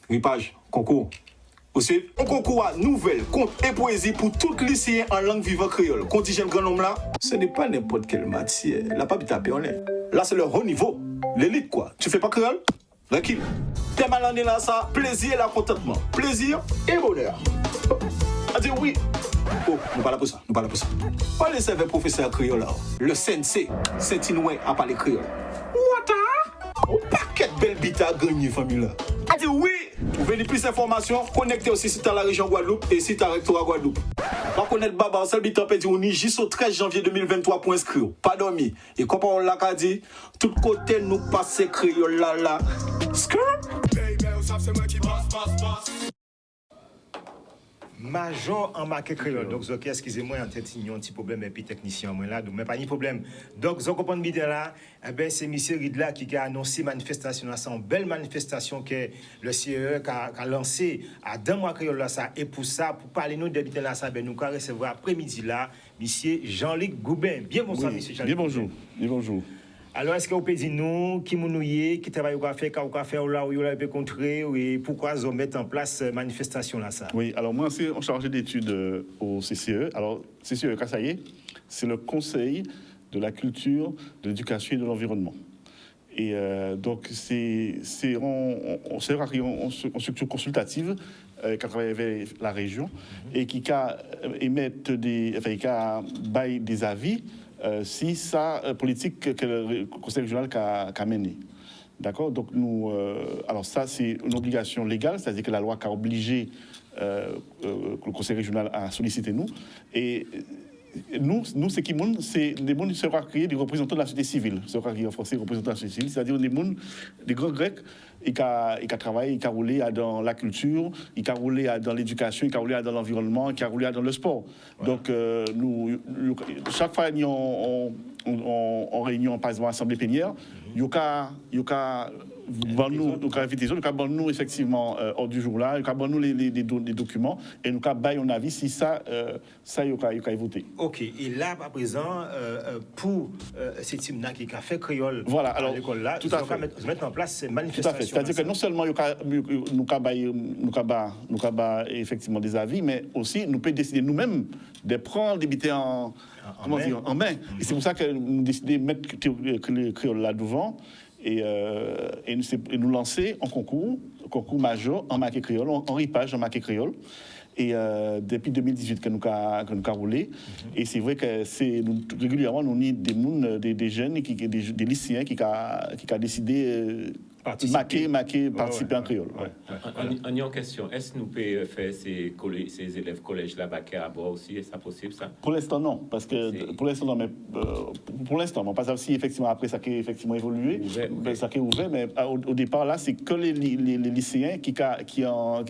concours. Aussi, on concours à nouvelles, contes et poésie pour tout lycéen en langue vivante créole. Contingent grand homme là, ce n'est pas n'importe quelle matière. La pas tapé en l'air. Là, c'est le haut niveau, l'élite quoi. Tu fais pas créole? Tranquille. Thème à l'année là, ça, plaisir et la contentement. Plaisir et bonheur. A dit oui. Oh, nous pas là pour ça, Pas les serveurs professeurs créole là. Le sensei, Saint-Inoué a parlé créole. What? Au paquet de belles bites à gagner, famille là. A dit oui. Vous voulez plus d'informations, connectez aussi site à la région Guadeloupe et site à rectorat Guadeloupe. Pas connaître Baba, seul bit en pédi ou ni jusqu'au 13 janvier 2023 pour inscrire. Pas dormi. Et comme on l'a dit, tout côté nous passe créole là. Skrr. Major en Marque Créole. Donc, excusez-moi, en tête, il y a un petit problème, et puis technicien, moi là, donc, mais pas de problème. Donc, vous comprenez bien là, c'est M. Ridla qui a annoncé manifestation, c'est une belle manifestation que le CE a lancée à deux mois Créole là, ça. Et pour ça, pour parler nous d'habiter là, ça, nous allons recevoir après-midi là, M. Jean-Luc Goubin. Bien bonsoir, M. Jean-Luc. Bien bonjour. Bien bonjour. Alors, est-ce que vous pouvez dire nous, qui nous y qui travaille au café, là où vous avez contré, et pourquoi vous mettez en place cette manifestation là, ça? Oui, alors moi, c'est en chargé d'études au CCE. Alors, CCE, ça y est, c'est le Conseil de la culture, de l'éducation et de l'environnement. Et donc, c'est une structure consultative qui a travaillé avec la région et qui a émettre des avis si sa politique que le Conseil régional a menée. D'accord? Donc, nous, alors ça, c'est une obligation légale, c'est-à-dire que la loi a obligé le conseil régional a sollicité nous. Et nous, c'est qui monde, c'est des mondes qui seront créés des représentants de la société civile. Ce sera créé en français, représentants de la société civile, c'est-à-dire des grands Grecs, qui travaillent, qui ont roulé dans la culture, qui ont roulé dans l'éducation, qui ont roulé dans l'environnement, qui ont roulé dans le sport. Voilà. Donc, nous, chaque fois qu'on en réunion, par exemple, à l'Assemblée plénière, il y a nous effectivement hors du jour là, il y a nous les documents et nous avons un avis si ça il y a voté. Ok, et là à présent pour ces teams là qui a fait créole voilà, alors, à l'école là, tout à fait. Mettre en place ces manifestations. C'est-à-dire que non seulement nous avons effectivement des avis, mais aussi nous pouvons décider nous-mêmes de prendre des en main. Et c'est pour ça que nous décidons de mettre le créole là devant. Et nous lancer en concours majeur en maquet créole, en ripage en maquet créole. Et depuis 2018 que nous avons roulé. Et c'est vrai que régulièrement, nous avons des jeunes, des lycéens qui ont décidé participer en créole. En y en question, est-ce que nous pouvons faire ces élèves collèges là-bas à bord aussi? Est-ce possible ça? Pour l'instant, non. Parce que pour l'instant, non. Mais pour l'instant, on passe aussi effectivement après ça qui a effectivement évolué. Ça qui est ouvert. Mais au départ, là, c'est que les lycéens qui ont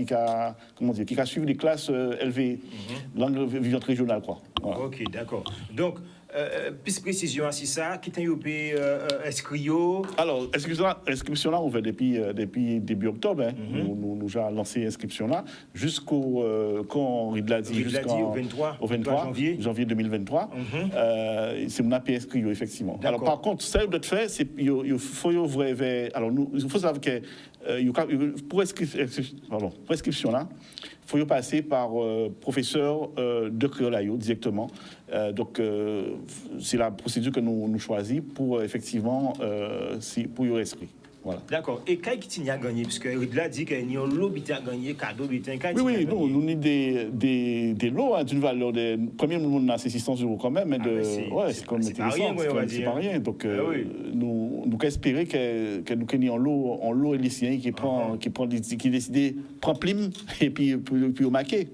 suivi les classes élevées, langue vivante régionale, quoi. Voilà. Ok, d'accord. Donc, plus précision à ça, qui t'a inscrit. Alors, inscription là, on fait depuis début octobre. Nous avons lancé l'inscription là jusqu'au quand Ridla dit jusqu'au 23 janvier 2023. C'est mon appel inscrit effectivement. D'accord. Alors par contre, ça doit faire, c'est il faut alors il faut savoir que pour inscription là, il faut passer par professeur de créole directement. Donc, c'est la procédure que nous choisissons pour effectivement pour y inscrire. Voilà. D'accord. Et quand il a gagné, parce que Ridla dit qu'il y a un lot qui a gagné, cadeau, oui, nous avons des lots d'une valeur de. Premier, nous avons 600 € quand même, mais c'est quand même intéressant. C'est pas rien. Donc, nous espérons que nous ayons un lot lycéen qui décide prendre plume et puis au maquet.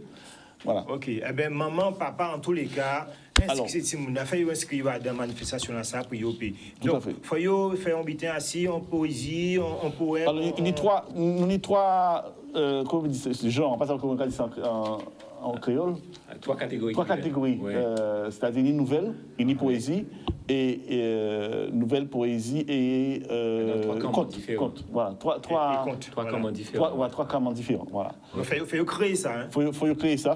Voilà. Ok. Eh bien, maman, papa, en tous les cas, on a fait inscrire à des manifestations là, ça pour y opérer. Donc, il faut faire un bitin assis, en poésie, en poème. Alors, il y a trois comment vous dites, genre, pas ça comment on dit ça en créole. Trois catégories. Ouais. C'est-à-dire une nouvelle, une poésie et nouvelle poésie et conte. Voilà, trois camps différents. Trois camps différents. Voilà. Il faut créer ça. Il faut créer ça.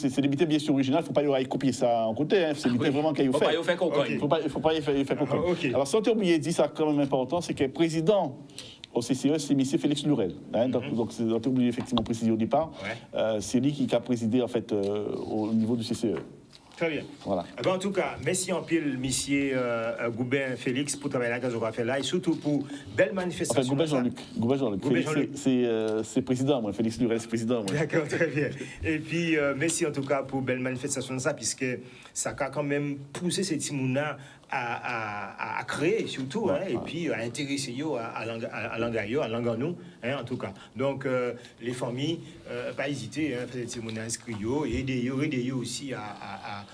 C'est des bités bien sûr originales. Il ne faut pas y copier ça en côté. C'est des bités vraiment qu'il faut faire. Il ne faut pas y faire coco. Alors, sans oublier, dit ça quand même important, c'est que le président au CCE, c'est M. Félix Lurel. Donc, c'est oublié effectivement précisé au départ. C'est lui qui a présidé en fait au niveau du CCE. Très bien. Voilà. En tout cas, merci en pile, monsieur Goubin Félix, pour travailler là, qu'on va faire là, et surtout pour belle manifestation. Goubin Jean-Luc. C'est président, moi. Félix Lurel, c'est président. Moi. D'accord, très bien. Et puis, merci en tout cas pour belle manifestation de ça, puisque ça a quand même poussé ces Timouna à créer, surtout, et puis à intéresser à l'angayo, en tout cas. Donc, les familles, pas hésiter, faire des Timouna inscrits, et aider aussi à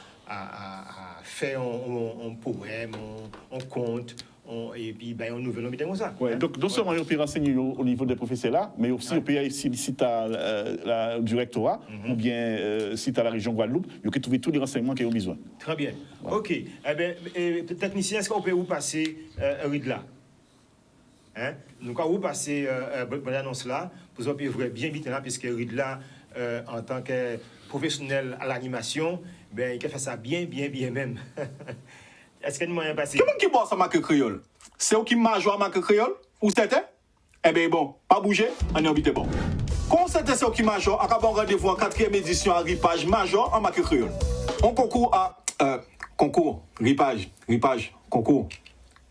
faire un poème, un conte, et puis un nouvel homme comme ça. Ouais, donc non seulement on peut renseigner au niveau des professeurs là, mais aussi on peut si tu as du rectorat ou bien si tu as la région Guadeloupe, on peut trouver tous les renseignements qu'ils ont besoin. Très bien. Voilà. Ok. Eh bien, technicien, est-ce qu'on peut vous passer Ridla? Nous allons vous passer bonne annonce là, pour vous pouvez bien vite là, puisque Ridla, en tant que professionnel à l'animation, il a fait ça bien même. Est-ce qu'il y a moyen de passer? Comment qui bosse à ma créole? C'est où qui major à ma créole? Ou c'était? Eh bien bon, pas bouger, on est habité bon. Quand c'était c'est où qui major, on a un rendez-vous en 4e édition à ripage major en ma créole. On concourt à ripage, concours.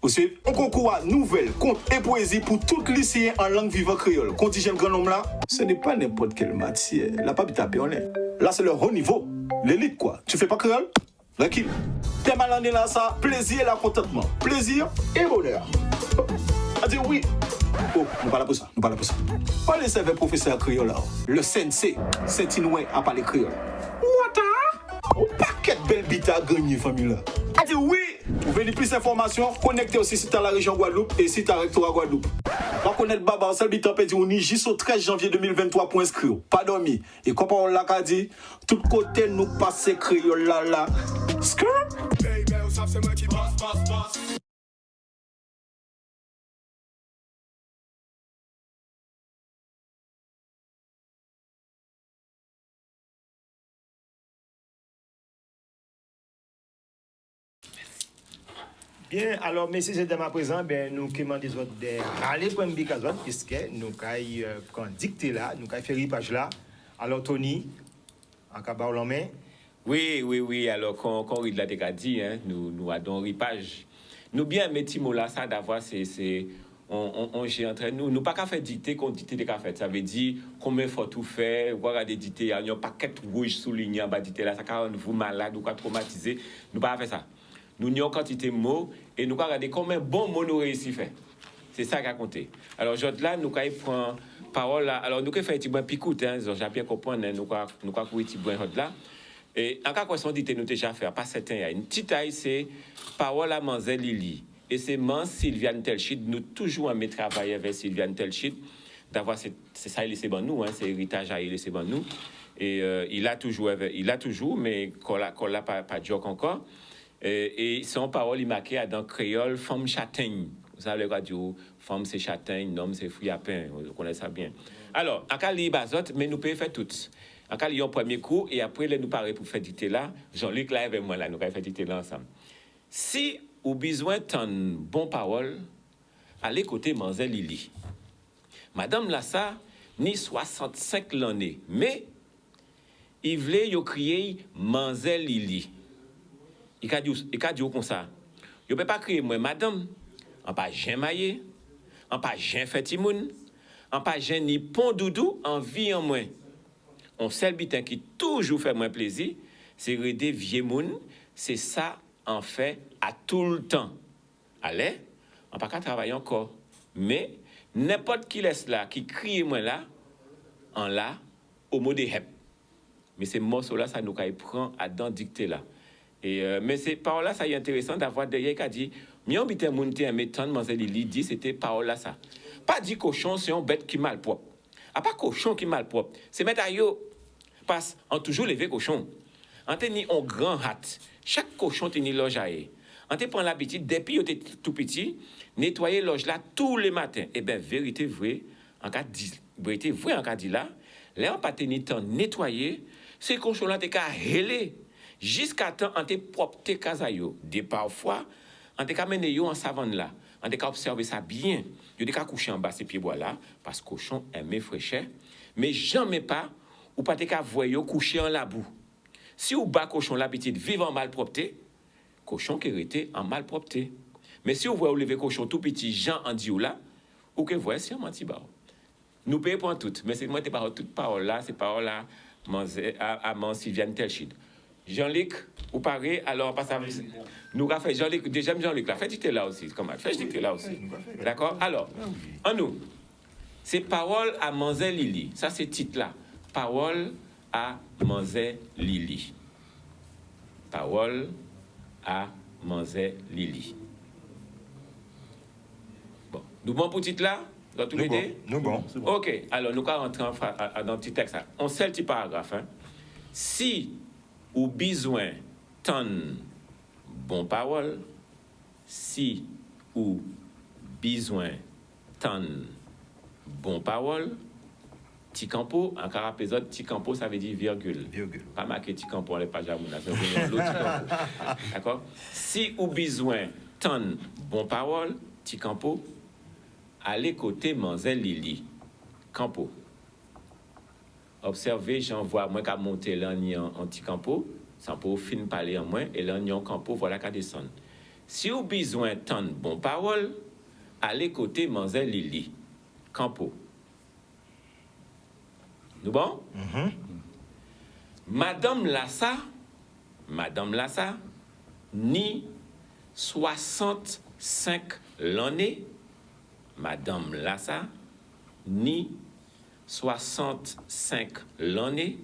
Aussi, on concourt à nouvelles, contes et poésie pour tout lycéen en langue vivante créole. Contingent grand homme là, ce n'est pas n'importe quelle matière. La pas tapé on est. Là c'est le haut niveau, l'élite quoi. Tu fais pas créole? Tranquille. Thème à l'année là, ça, plaisir et la contentement. Plaisir et bonheur. A dit oui, Oh, nous pas là pour ça, nous pas là pour ça. Pas le serveur professeur créole là. Le sensei, Saint-Inouin a parlé créole. What? Au paquet de belles bites à gagner, famille là. A dit oui. Pour venir plus d'informations, connectez aussi site à la région Guadeloupe et site à Rectorat Guadeloupe. Pas connaître Baba, seul bit en pédi ou ni jusqu'au 13 janvier 2023 pour inscrire. Pas dormi. Et comme on l'a dit, tout côté nous passe créole là. Skrr. Bien, alors, messieurs et dames, à présent, ben, nous commandons des autres de râler pour Mbikazon, puisque nous avons dicté là, nous avons fait ripage là. Alors, Tony, en cabas en main. Oui. Alors, quand on l'a déjà dit, hein, nous avons ripage. Nous bien mettons là, ça d'avoir, on gère entre nous. Nous pas qu'à faire dicter qu'on dicte des cafés. Ça veut dire combien faut tout faire, voir des dicter, il y a un paquet rouge souligné en bas dicter là, ça rend vous malade ou quoi traumatisé. Nous pas faire ça. Nous avons quantité de mots et nous avons regardé combien de bons mots nous réussi faire. C'est ça qui a compté. Alors, aujourd'hui, là, nous avons pris parole là. Alors, nous avons fait un petit peu picoute, hein, j'ai bien compris, nous avons pris un petit peu là. Et en cas de dit, nous déjà fait, pas certain. Une petite taille, c'est parole à Manzel Lili. Et c'est Sylviane Telchid. Nous toujours à travailler avec Sylviane Telchid. D'avoir, c'est ça, il laissé bon nous, hein, c'est héritage à il laissé bon nous. Et il a toujours, mais qu'on l'a pas joke encore. Et son parole, il marqué dans créole, femme châtaigne. Vous savez, le radio, femme c'est châtaigne, homme c'est fruit à pain. Vous connaissez ça bien. Alors, en cas de bazot, mais nous pouvons faire toutes. En cas de un premier coup, et après, nous parler pour faire dicter là. Jean-Luc là avec moi là, nous allons faire dicter là ensemble. Si vous avez besoin d'une bonne parole, allez côté Manzel Lili. Madame Lassa, ni 65 l'année, mais il voulait crier Manzel Lili. Il a dit comme ça. Je ne peux pas crier moi, madame, en pas Jean Maillé, en pas Jean Fetimoun, en pas Jean ni Pont Doudou, en vie en moins. On seul bitin qui toujours fait moins plaisir, c'est aider vieux moun, c'est ça en fait à tout le temps. Allez, on pas qu'à travailler encore, mais n'importe qui laisse là, qui crie moi là, en là, au mot de hep. Mais ces morceaux là, ça nous prend à dans dicter là. Et mais c'est par là ça est intéressant d'avoir derrière qui a dit mieux bitin moun te mettant Manzel Lili dit c'était par là ça. Pas dit cochon c'est un bête qui mal propre. A pas cochon qui mal propre. C'est mettre à yo passe en toujours lever cochon. En te ni on grand hâte. Chaque cochon te ni loge à eux. En te prend l'habitude depuis tu tout petit nettoyer loge là tous les matins. Et ben vérité vrai en cas vérité vrai en cas dit là, là on pas tenir temps nettoyer, ces cochons là te ka heler jusqu'à temps en te propre te kazayo. De parfois en te ka mener yo en savane là. On a observé ça bien. Il y a coucher en bas ces pieds bois là parce que cochon aime fraîcheur, mais jamais pas ou pas te voyer coucher en la boue. Si ou bas cochon l'habitude vivre en malpropreté, cochon qui était en malpropreté. Mais si vous voyez ou lever cochon tout petit Jean en diou là, ou que voyez c'est un menti ba. Nous payons pour tout, mais c'est moi te parole toute parole là, c'est parole là à Sylviane Telchid. Jean-Luc, vous parlez, alors passe à nous avons fait Jean-Luc, déjà Jean-Luc là, faites là aussi, comment faites là aussi. D'accord? Alors, en nous, c'est parole à Manzel Lili. Ça c'est titre là. Parole à Manzel Lili. Parole à Manzel Lili. Bon, nous bon pour titre là? Dans tous les deux? Nous bon. OK, alors nous allons rentrer dans le petit texte là. On sait le petit paragraphe. Hein? Si ou besoin tant bon parole, si ou besoin tant bon parole, petit campo, en carapésode, petit campo, ça veut dire virgule. Pas marqué petit campo, on n'est pas jamais là, c'est l'autre campo. D'accord? Si ou besoin tant bon parole, petit campo, allez côté Manzel Lili. Campo. Observez, j'envoie moi qu'à monter l'agneau en petit campo, sans pour fin parler en moins, et l'agneau en campo, voilà qu'à descendre. Si vous avez besoin tant de bonnes paroles, allez côté Manzel Lili. Campo. Nous bon? Madame Lassa, ni 65 l'année, Madame Lassa, ni 65 l'année,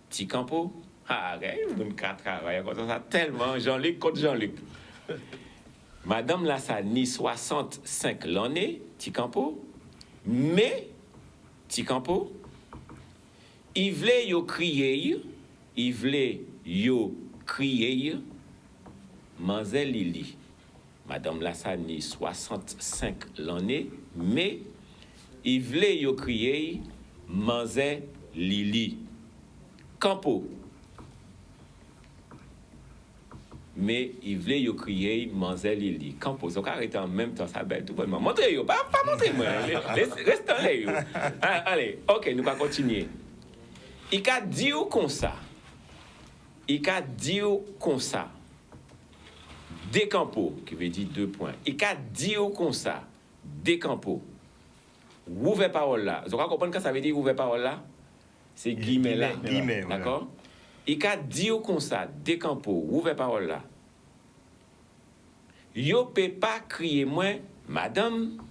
petit campo. Ah, une carte travail, ça tellement Jean-Luc contre Jean-Luc. Madame Lassa, ni 65 l'année, petit campo, mais, petit campo, il voulait yo crier, Manzel Lili. Madame Lassani, 65 l'année, mais il voulait yo crier Manzel Lili. Campo. Mais il voulait yo crier Manzel Lili. Campo. Donc arrêtez en même temps, ça belle tout bonnement. Montrez-yo, pas montrez-moi. Restez là. Allez, ok, nous allons continuer. Il a dit comme ça. Décampo, qui veut dire 2 points. Il a dit comme ça. Décampo. Ouvert parole là. Vous comprenez que ça veut dire ouvert parole là? C'est guillemets là. Guillemets, d'accord? Il a dit comme ça. Décampo. Ouvert parole là. Yo peut pas crier moins, madame.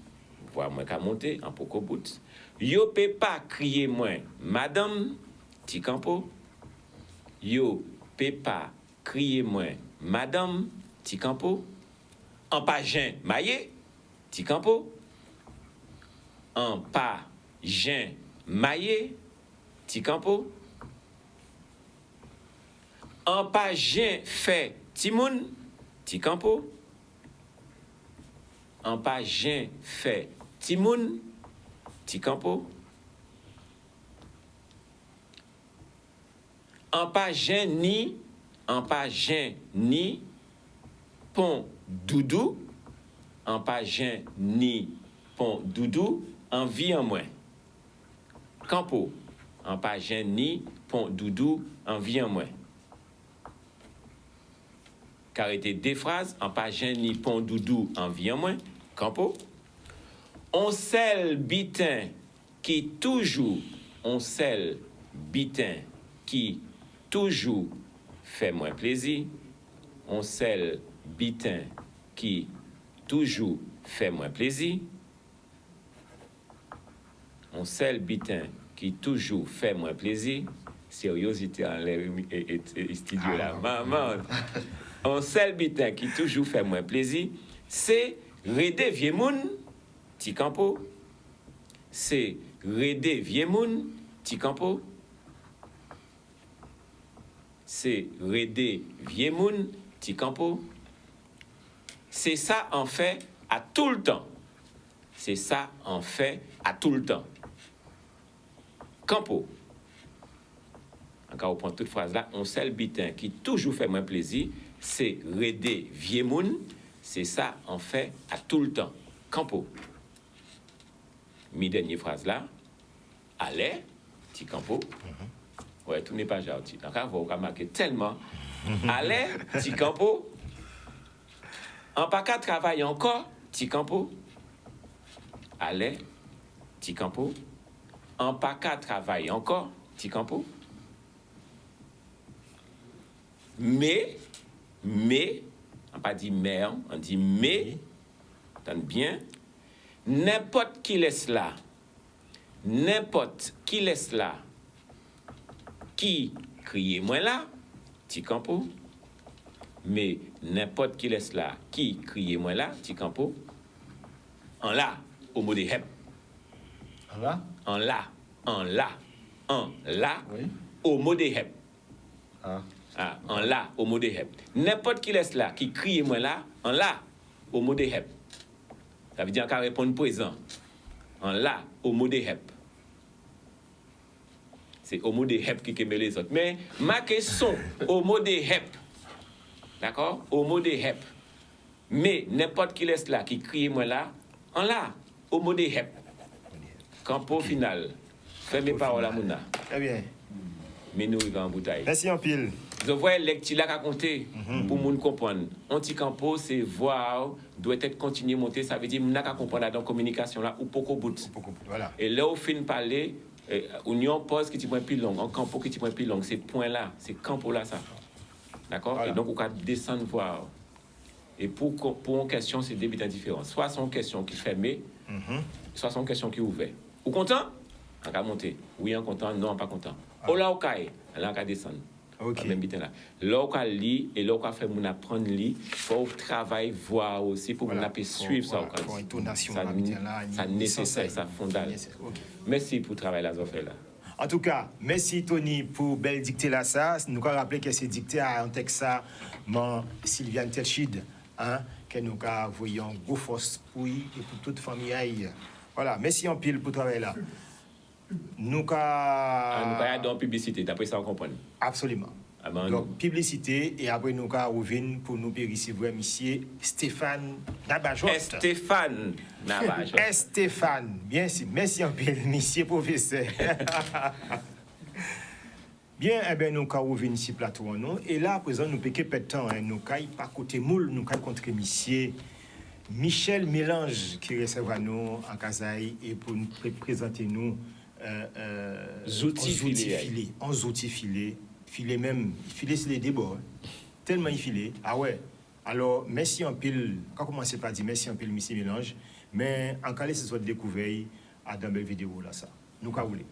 Voir moi qu'à monter en poco bout. Yo peut pas crier moins, madame. Ti campo. Yo peut pas crier moins, madame. Ti campo. En pas Jean maillé. Ti campo. En pas Jean maillé. Ti campo. En pas Jean fait timoun. Ti campo. En pas Jean fait timoun. Ti campo. En pas Jean ni pont doudou. En pas Jean ni pont doudou. En vie en moins. Campo. En pas Jean ni pont doudou. En vie en moins. Carrété des phrases. En pas Jean ni pont doudou. En vie en moins. Campo. On sel bitin qui toujours. On sel bitin qui toujours fait moins plaisir. On sel bitin qui toujours fait moins plaisir. On sel bitin qui toujours fait moins plaisir. Sériosité en l'air et studio là. Maman. On sel bitin qui toujours fait moins plaisir. C'est Redé vieux moun, ti campo. C'est Redé vieux moun, ti campo. C'est Redé vieux moun, ti campo. C'est ça en fait à tout le temps. C'est ça en fait à tout le temps. Campo. Encore on prend toute phrase là, on sait le bitin qui toujours fait moins plaisir, c'est Redé vieux moun. C'est ça, en fait, à tout le temps. Campo. Mi-dernière phrase là. Allez, petit campo. Ouais, tout n'est pas gentil. Donc, on va marquer tellement. Allez, petit campo. En pas qu'à travailler encore, petit campo. Allez, petit campo. En pas qu'à travailler encore, petit campo. Mais, on pas dit mais, on dit mais. Entendez bien. N'importe qui laisse là. N'importe qui laisse là. Qui crie moins là. Ti campo. Mais n'importe qui laisse là. Qui crie moins là. Ti campo. En là. Au mot de hep. En là? En là. En là. En là. Oui. Au mot de hep. Ah. Ah, en là, au mot de hep. N'importe qui laisse là, qui crie moi là, en là, au mot de hep. Ça veut dire qu'à répondre présent. En là, au mot de hep. C'est au mot de hep qui met les autres. Mais ma question, au mot de hep. D'accord? Au mot de hep. Mais n'importe qui laisse là, qui crie moi là, en là, au mot de hep. Campo final. Fais mes paroles à Mouna. Très bien. Mais nous, il va en bouteille. Merci en pile. Je vois les petits là à compter pour moun comprendre. Anti-campo, c'est voir, doit être continuer à monter. Ça veut dire que nous avons comprendre dans la communication là ou beaucoup bout. Voilà. Et là, au fin de parler, on pose qui est plus long, un campo qui est plus long. C'est point là, c'est campo là ça. D'accord? Voilà. Et donc, on va descendre voir. Et pour une question, c'est deux bits différents. Soit c'est une question qui est fermée, Ça, c'est une question qui est ouverte. Ou content? On va monter. Oui, on content. Non, pas content. Ou là, on va descendre. Ok. Même là. Là, on va lire et là, on va faire mon apprendre lire. Il faut travailler, voir aussi pour Voilà, qu'on suivre ça. Pour une intonation, Ça nécessaire, ça fondal. Ok. Merci pour le travail là, là. En tout cas, merci Tony pour belle dictée là ça. Nous avons rappelé que c'est dicté à un texte ça, Sylviane Telchid, hein, que nous avons envoyé en gros force pour lui et pour toute famille. Voilà, merci en pile pour le travail là. Nous avons dans la publicité, d'après ça on comprend. Absolument. Ah ben, donc, publicité, et après nous avons ouvert pour nous recevoir monsieur Stéphane Nabajot. Stéphane Nabajot. Stéphane, bien sûr. Merci en pile, monsieur professeur. Bien, eh bien, nous avons ouvert ici plateau en nous. Et là, à présent, nous piquons peu de temps. Hein, nous avons pas côté moule, nous avons contre monsieur Michel Mélange qui recevra nous en Kazaï et pour nous présenter nous outils filés. En outils filés. Filet même, filet c'est les débats. Hein. Tellement il filet. Ah ouais. Alors, merci en pile. Quand commencer par dire merci en pile, monsieur Mélange. Mais en cas, ce soit découvert à dans belle vidéo là, ça. Nous, qu'à rouler.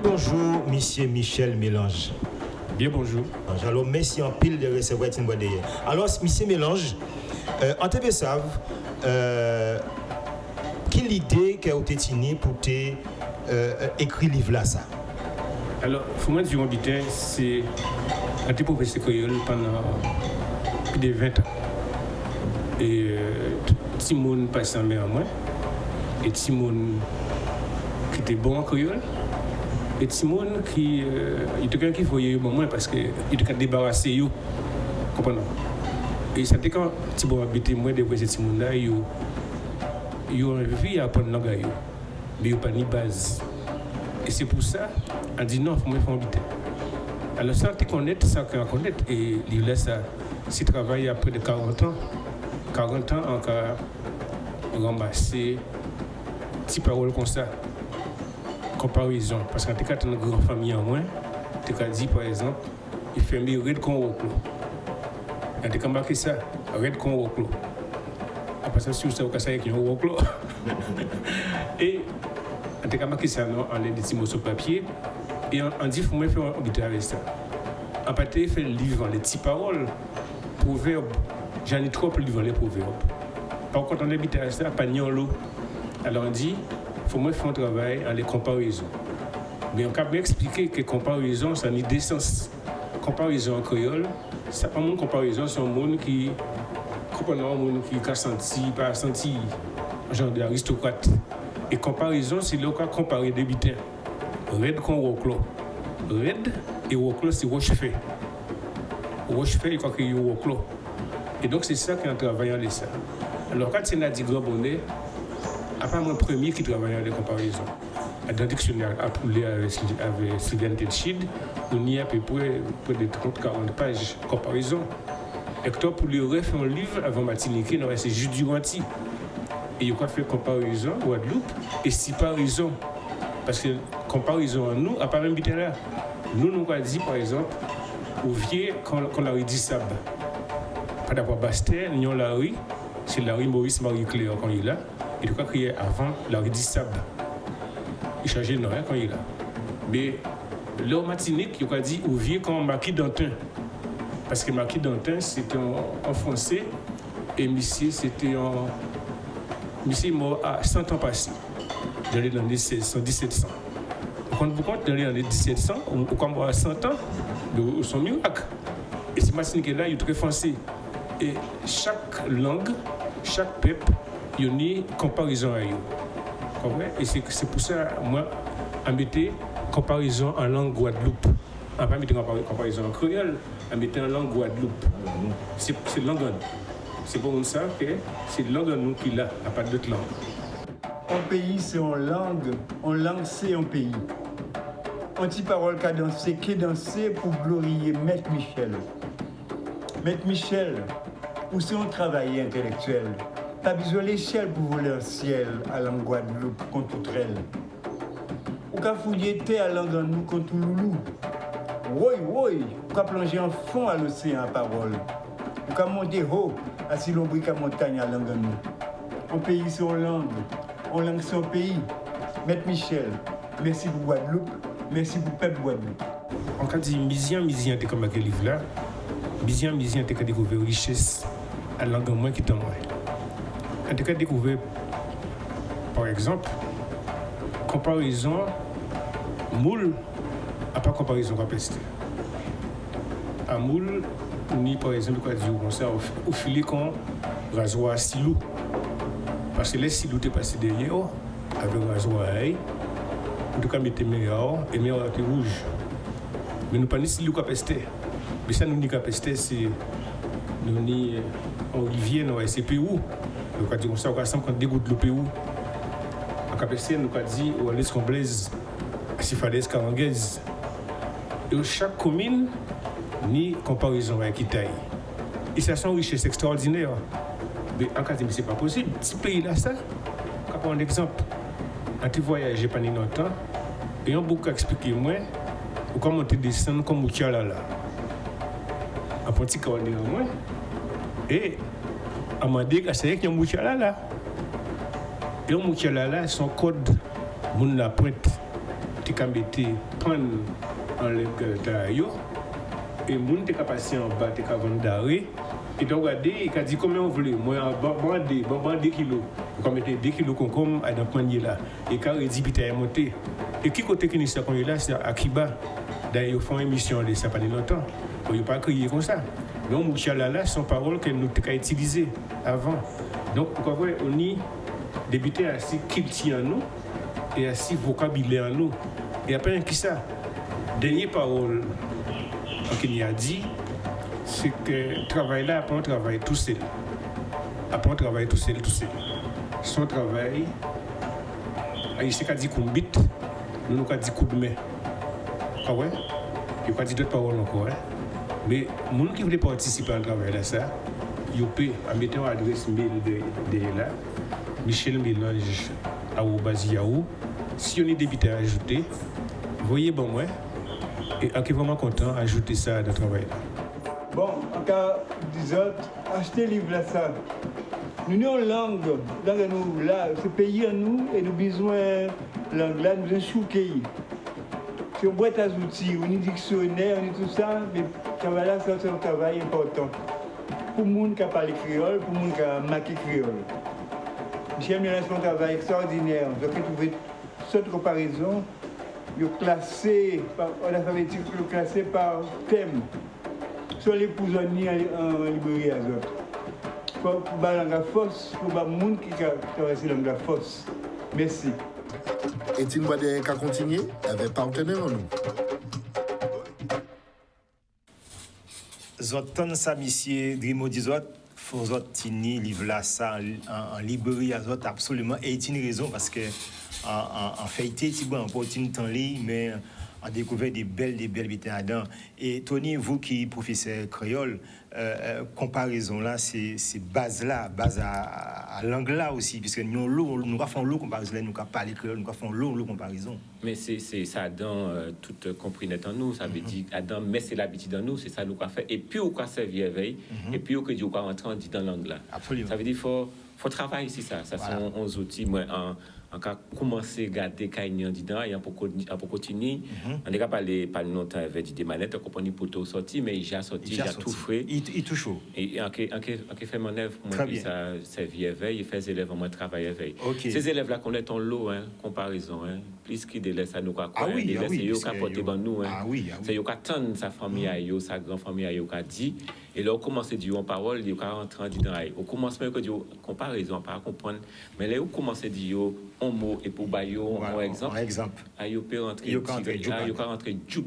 Bonjour, monsieur Michel Mélange. Bien bonjour. Alors, merci en pile de recevoir une bonne idée. Alors, monsieur Mélange, en te savent, quelle idée qu'a été tenue pour écrire livre là ça? Alors, pour moi, du habitant, c'est un petit professeur créole pendant plus de 20 ans. Et tout le monde passe en mer à moi. Et tout le monde qui était bon en créole. Et Timon qui il était quelqu'un qui voyait moi parce que il était débarrassé yo comprenez. Et ça quand Timon habitait moi de ces Timon là yo envie à apprendre langue yo mais yo pas ni base. Et c'est pour ça on dit non faut me faire habiter. Alors ça tu connais ça qu'on connaît et il laisse ça si travaille après de 40 ans encore ramasser petite parole comme ça. Comparaison. Parce que quand tu as une grande famille en moins, tu as dit par exemple, il fait mieux red qu'on reclo. Tu as marqué ça, red qu'on reclo. Après ça, si vous savez qu'il y a un reclo. Et tu as marqué ça en des petits mots sur papier. Et on dit, il faut me faire un guitare avec ça. En partie, il fait le livre, les petites paroles, proverbes. J'en ai trop le livre, les proverbes. Par contre, on habite à ça, pas l'eau. Alors on dit, il faut moi faire un travail en les comparaisons. Mais on peut bien expliquer que comparaison, ça n'a pas de sens. Comparaison en créole, c'est pas une comparaison, c'est un monde qui a senti, pas senti, genre d'aristocrate. Et comparaison, c'est là qu'on compare des bitins. Red qu'on woklo. Red et woklo, c'est roche-fait. Roche-fait, il croit qu'il y a woklo. Et donc, c'est ça qu'on travaille en ça. Alors, quand c'est Nadi Grabonnet, à part mon premier qui travaille en comparaison. Dans le dictionnaire appelé avec Sylviane Telchid, on y a à peu près de 30-40 pages de comparaison. Et toi, pour le refaire un livre avant Martinique, c'est juste du Ranti. Et il y a fait comparaison Guadeloupe et séparation. Parce que comparaison à nous, à part un bitin là, nous avons dit par exemple, au vieux, quand la rue dit Sab, pas d'abord Bastet, nous avons la rue, c'est la rue Maurice-Marie-Claire quand il est là. Et de quoi qu'il y a avant la rue Sab. Il changeait de nom quand il est là. Mais là, en Martinique, il a dit au vieux quand Marquis d'Antin. Parce que Marquis d'Antin, c'était en français. Et monsieur, c'était en. Monsieur est mort à 100 ans passés. Dans les années 1700. Quand vous comptez dans les années 1700, on mort à 100 ans, de son miracle. Et c'est Martinique là, il est très français. Et chaque langue, chaque peuple, il y a une comparaison à eux. Et c'est pour ça, moi, je mettais comparaison en langue Guadeloupe. Je ne pas mettre comparaison en créole, je mettais en langue Guadeloupe. C'est langue. C'est pour nous ça que c'est langue nous qui l'a, à pas d'autres langues. Un pays, c'est une langue, c'est un pays. Anti-parole cadencée, qui dansé pour glorifier Maître Michel. Maître Michel, où c'est un travail intellectuel. Pas besoin d'échelle pour voler un ciel à la Guadeloupe contre elle. Ou qu'à fouiller terre à langue nous contre loulou. Oui, ou qu'à plonger en fond à l'océan à parole. Ou qu'à monter haut à si l'on brique à montagne à langue nous. Un pays, c'est une langue. Une langue, c'est un pays. Maître Michel, merci pour Guadeloupe. Merci pour le peuple Guadeloupe. En cas de Mizian, t'es comme aquel livre-là. Mizian, t'es qu'à découvrir richesse à la langue moins qui t'en moins. T'es qu'à découvrir, par exemple, comparaison moule à pas comparaison capacité. À moule, on y par exemple, quoi dire comme ça, au filet qu'on rasoir silou. Parce que les silou t'es passé derrière, avec rasoir aïe. En tout cas, mettez meilleur et meilleur qui rouge. Mais nous pas ni si nous capacité. Mais ça nous ni capacité, c'est nous ni Olivier, nous c'est Pérou. Nous avons dit comme ça, on a quand dégoûte le Pérou. En capacité, nous avons dit on laisse qu'on blaise à Sifades Caranguez. Et chaque commune ni comparaison avec Itaï. Et ça sont richesse extraordinaire. Mais en cas de c'est pas possible. Ce pays là ça. On prend un exemple. Quand tu voyages pendant longtemps, et on beaucoup expliqué moi comment tu descends comme Mouchalala. En petit cas, on est moi. Et à Mandé, c'est qu'il y a Mouchalala. Et Mouchalala, son code, mon la pointe, tu peux mettre prendre en l'état et mon te capacité en bas, tu peux vendre d'arrêt. Et donc, regardez, il a dit combien on voulait. Moi, bon 2 kilos. On va mettre 2 kilos comme à dans panier là. Et quand il dit qu'il est monté. Et qui côté qui n'est pas là, c'est Akiba. D'ailleurs, ils font une émission de ça pendant longtemps. Il n'y a pas crié comme ça. Donc, Mouchalala, sont paroles que nous avons utilisées avant. Donc, vous voyez, on y débuté à si culture en nous et à si vocabulaire en nous. Et après, qui ça? Dernière parole qu'il a dit, c'est que le travail là, après on travaille tout seul. Après on travaille tout seul. Son travail, il s'est dit qu'on bite, nous avons dit coup de main. Ah ouais? Il n'y a pas dit d'autres paroles encore. Hein? Mais les gens qui veulent participer à ce travail là, ça, ils peuvent, en mettant l'adresse mail de là, Michel Mélange à Yahoo. Si on est débuté à ajouter, voyez bon moi, et on est vraiment content d'ajouter ça dans le travail là. Bon, en cas disons, achetez livre là ça. Nous avons une langue nous, là, ce pays en nous, et nous avons besoin de langue là, nous avons chouqué. Si on boîte à outils, on est dictionnaire, on est tout ça, mais le travail là, c'est un travail important. Pour les gens qui parlent créole, pour les gens qui marquent créole. Michel Mélange fait un travail extraordinaire. Donc, vous trouvez cette comparaison, ils sont classés en alphabétique, ils sont classés par thème. Sur les prisonniers en Libérie azote. Pour la force, pour les gens qui traversent la force. Merci. Etienne Boisdé a continué avec partenaire en nous. Zotan ça, monsieur Drimo Dizot, faut tini livre là ça en Libérie azote absolument. Et il a raison parce que en fait, c'est bon, pour une temps mais on découvert des belles bêtises. Et Tony, vous qui êtes professeur créole, comparaison là, c'est base à langue là aussi, puisque nous faisons l'eau comparaison, nous parlons créole, nous faisons l'eau comparaison. Mais c'est ça dans toute comprenette en nous, ça veut dire Adam, mais c'est l'habitude en nous, c'est ça nous qu'on fait. Et puis on peut servir veille, et puis on peut dire qu'on rentrer dans la langue là. Absolument. Ça veut dire faut travailler ici ça. Ça voilà. Sont 11 outils moi en cas commencer garder caïnien dedans et pour continuer on est capable pas longtemps avec des manettes comprendre pour tout sortir mais il a sorti il a tout frais il tout chaud et en fait mon œuvre moi ça servir veille et faire élèves moi travailler veille ces élèves là connaissent ton lot comparaison plus qui délaisse à nous quoi c'est yo qui porter ban nous c'est yo qui attend sa famille yo sa grand famille yo qui dit et là on commence à dire en parole yo qui rentrer dedans au commencement que dire comparaison pas comprendre mais là on commence à dire un mot et pour bailler un exemple. Il peut rentrer djup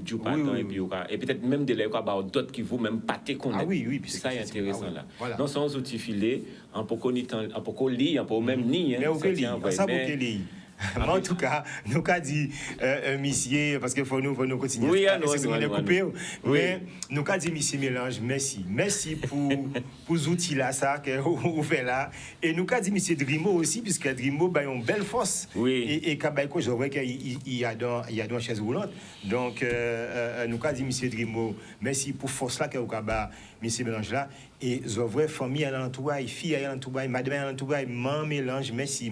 et peut-être même de l'air d'autres qui vous même pas te connaître. Ah oui, c'est ça est intéressant là. Voilà. Non, sans outils filés, en pour lire, en pour même ni. Mais ok, ça pour lire. En tout cas, nous avons dit, monsieur, parce qu'il faut nous continuer. Oui, mais nous avons dit, monsieur Mélange, merci pour les outils là, ça, que vous faites là. Et nous avons dit, monsieur Drimo aussi, puisque Drimo a une belle force. Oui. Et Kabaïko, je vois qu'il y a une chaise roulante. Donc, nous avons dit, monsieur Drimo, merci pour la force là que vous avez, monsieur Mélange là. Et je vois famille à l'entourage, fille à l'entourage, madame à l'entourage, maman Mélange, merci.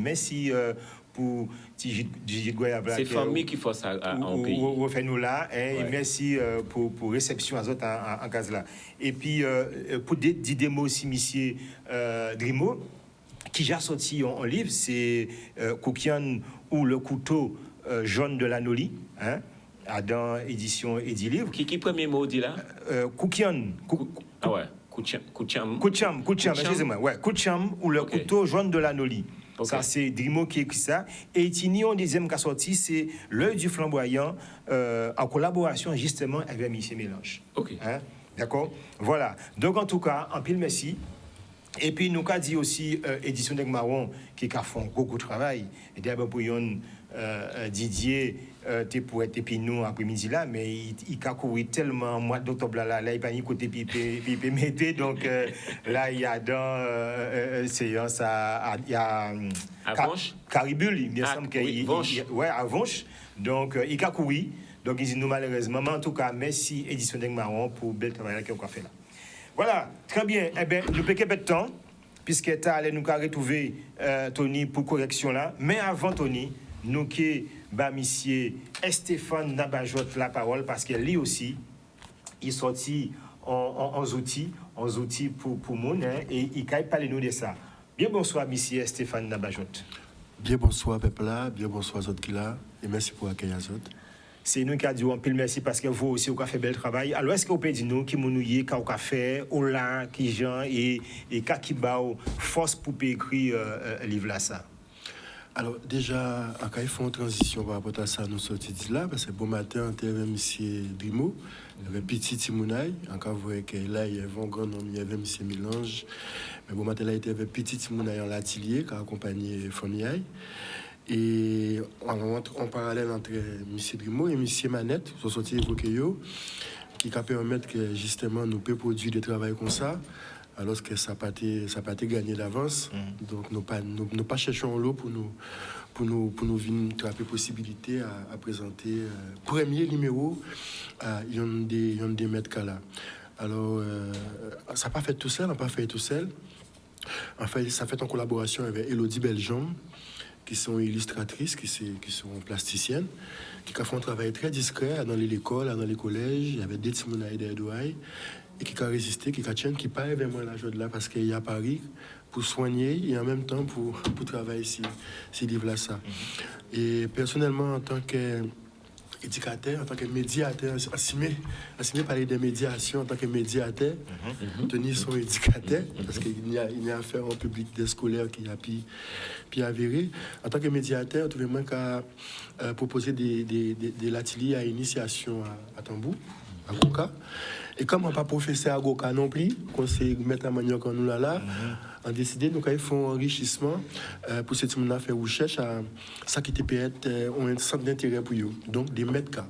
Pour c'est famille qui force en pays. Vous fait nous là, et merci pour réception à autres en cas là. Et puis pour dire des mots aussi, monsieur Drimo, qui j'ai sorti en livre, c'est Koukian ou le couteau jaune de l'Anoli, hein, dans édition Edilivre. Qui premier mot dit là? Koukian. Ah ouais. Koucham, excusez-moi. Ouais, Koucham ou le couteau jaune de l'Anoli. Okay. Ça, c'est Drimo qui écrit ça. Et Tini, en deuxième qui a sorti, c'est L'œil du flamboyant, en collaboration justement avec Michel Mélange. Ok. Hein? D'accord? Voilà. Donc, en tout cas, en pile merci. Et puis, nous avons dit aussi Édition d'Aigle Marron qui a fait beaucoup de travail. Et d'abord, pour Didier, tu pourrais être puis nous après-midi là, mais il a couru tellement au mois d'octobre là, il pas ni côté pipe metté. Donc là, il y a dans séance il y a Caribule, il me semble qu'il à Vonche. Donc il a couru. Donc il dit nous malheureusement, mais en tout cas, merci Édition d'Aigle Marron pour le bel travail qu'on a fait là. Voilà, très bien. Eh bien, nous payons peu de temps, puisque tu allé nous retrouver Tony pour correction là. Mais avant Tony, nous qui monsieur Stéphane Nabajot la parole, parce que lui aussi, il sorti en outils pour moun, hein, et il peut parler nous de ça. Bien bonsoir, monsieur Stéphane Nabajot. Bien bonsoir, peuple là, bien bonsoir, autres qui là, et merci pour accueillir les autres. C'est nous qui avons dit un pile merci parce que vous aussi, vous avez fait bel travail. Alors, est-ce que vous pouvez dire nous qui mounouillez, qui avez fait, ou là, qui gens, et qui bao force pour écrire livre là ça? Alors, déjà, quand ils font une transition par rapport à ça, nous sommes là, parce que bon matin, on était avec M. Drimo, il y avait Petit Timounaï, encore vous voyez que là, il y avait un grand nom, il y avait M. Mélange, mais bon matin, là, il était avec Petit Timounaï en l'atelier, qui a accompagné Foniaï. Et en parallèle entre M. Drimo et M. Manette, qui sont sortis évoquer qui permettent que justement nous puissions produire des travaux comme ça, alors que ça n'a pas été gagné d'avance. Donc nous pas cherchons l'eau pour nous venir trouver possibilité à présenter premier numéro à une des maîtres là. Alors ça n'a pas fait tout seul, on n'a pas fait tout seul. En fait, ça fait en collaboration avec Elodie Belgium, qui sont illustratrices, qui sont plasticiennes, qui font un travail très discret dans l'école, dans les collèges. Il y avait des petits mounaïs d'Edouaï, et qui ont résisté, qui tiennent, qui parlent vraiment la joie de là, parce qu'il y a Paris pour soigner et en même temps pour travailler ces livres-là. Ça. Et personnellement, en tant qu'éducateur, en tant que médiateur, assumé parler de médiation en tant que médiateur, tenir son éducateur, parce qu'il y a affaire au public des scolaires qui a puis avéré. En tant que médiateur, tout le monde a proposé des ateliers à initiation à Tambou, à Goka. Et comme on n'a pas professeur à Goka non plus, qu'on sait mettre la manière qu'on nous là, on a décidé donc ils font un enrichissement pour ce type de faire recherche à ça qui peut être un centre d'intérêt pour eux, donc des mètres cas.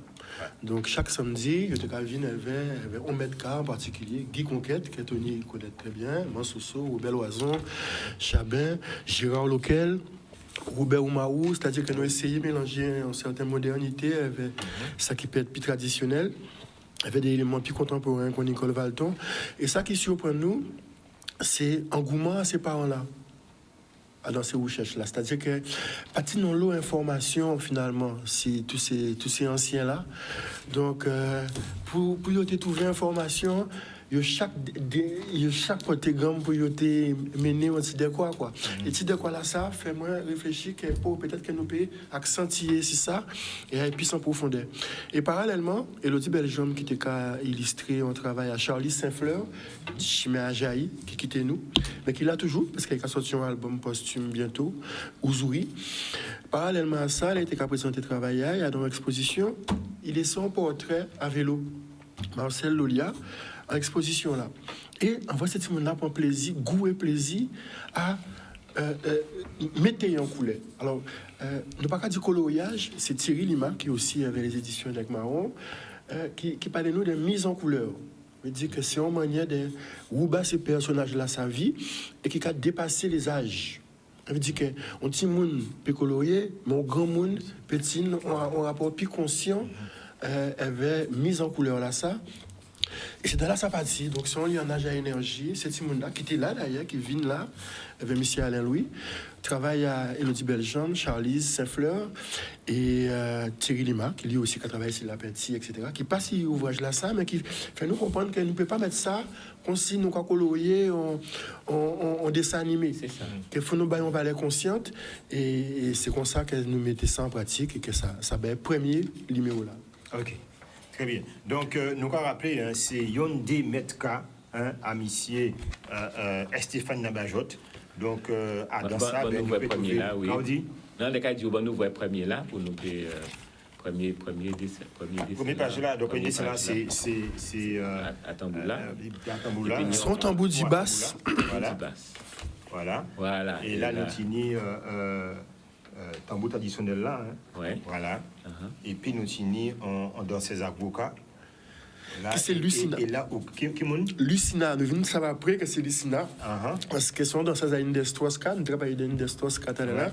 Donc chaque samedi, je te cavine avec un mètre cas en particulier, Guy Conquête, que Tony connaît très bien, Mansoso, Robert Loison, Chabin, Gérard Loquel, Robert Oumaou, c'est-à-dire que nous essayons de mélanger une certaine modernité avec ça qui peut être plus traditionnel, avec des éléments plus contemporains comme Nicole Valton. Et ça qui surprend nous, c'est l'engouement à ces parents-là, dans ces recherches-là. C'est-à-dire que, partie dans l'eau information, finalement, c'est tous ces anciens-là. Donc, pour y trouver information, il y a chaque protégramme pour y mener un petit quoi. Et petit quoi là, ça fait moi réfléchir que peut-être que nous pouvons accentuer ça et aller plus en profondeur. Et parallèlement, Elodie Belgium qui était illustré un travail à Charlie Saint-Fleur, Chimé Ajaï, qui quittait nous, mais qui l'a toujours, parce qu'il a sorti un album posthume bientôt, Ouzouri. Parallèlement à ça, il a été présenté travail, il y a dans l'exposition, il est son portrait à vélo, Marcel Lolia, en exposition là. Et en vrai, cet monde-là prend plaisir, goût et plaisir à mettre en couleur. Alors, ne pas qu'à dire coloriage, c'est Thierry Lima, qui aussi avait les éditions avec Marron, qui parle de nous de mise en couleur. Je veux dire que c'est une manière de rouber ces personnages-là sa vie et qui a dépassé les âges. Ça veut dire qu'un petit monde peut colorier, mais un grand monde, petit, on rapport plus conscient, avait mise en couleur là ça. Et c'est dans là sa partie. Donc, si on lit en âge à énergie, c'est ce monde-là qui était là d'ailleurs, qui vient là, avec M. Alain Louis, travaille à Elodie Belgium, Charlize Saint-Fleur et Thierry Lima, qui lui aussi qui a travaillé sur la Petit, etc., qui passe cet ouvrage-là, ça, mais qui fait nous comprendre qu'on ne peut pas mettre ça comme si nous colorier en dessin animé. C'est ça. Qu'il faut nous bailler en valeur consciente et c'est comme ça que nous mettons ça en pratique et que ça le premier numéro là. OK. Très bien. Donc, nous avons rappelé, hein, c'est Yondé Metka, hein, à monsieur Stéphane Nabajot. Donc, dans ça, nous voyons premier là, oui. Claudie? Dans le cas du nous voyons premier là, pour nous premier dessin. Premier page là, donc premier dessin là, c'est à Tamboula. Son tambour du basse. Voilà. Et là, nous tenons tambour traditionnel là. Hein. Ouais. Voilà. Et puis nous tenons dans ces avocats. Là, c'est Lucina. Et là, Lucina, nous venons de savoir après que c'est Lucina. Parce que sont dans ces Indestros-K, nous travaillons dans Indestros-K là.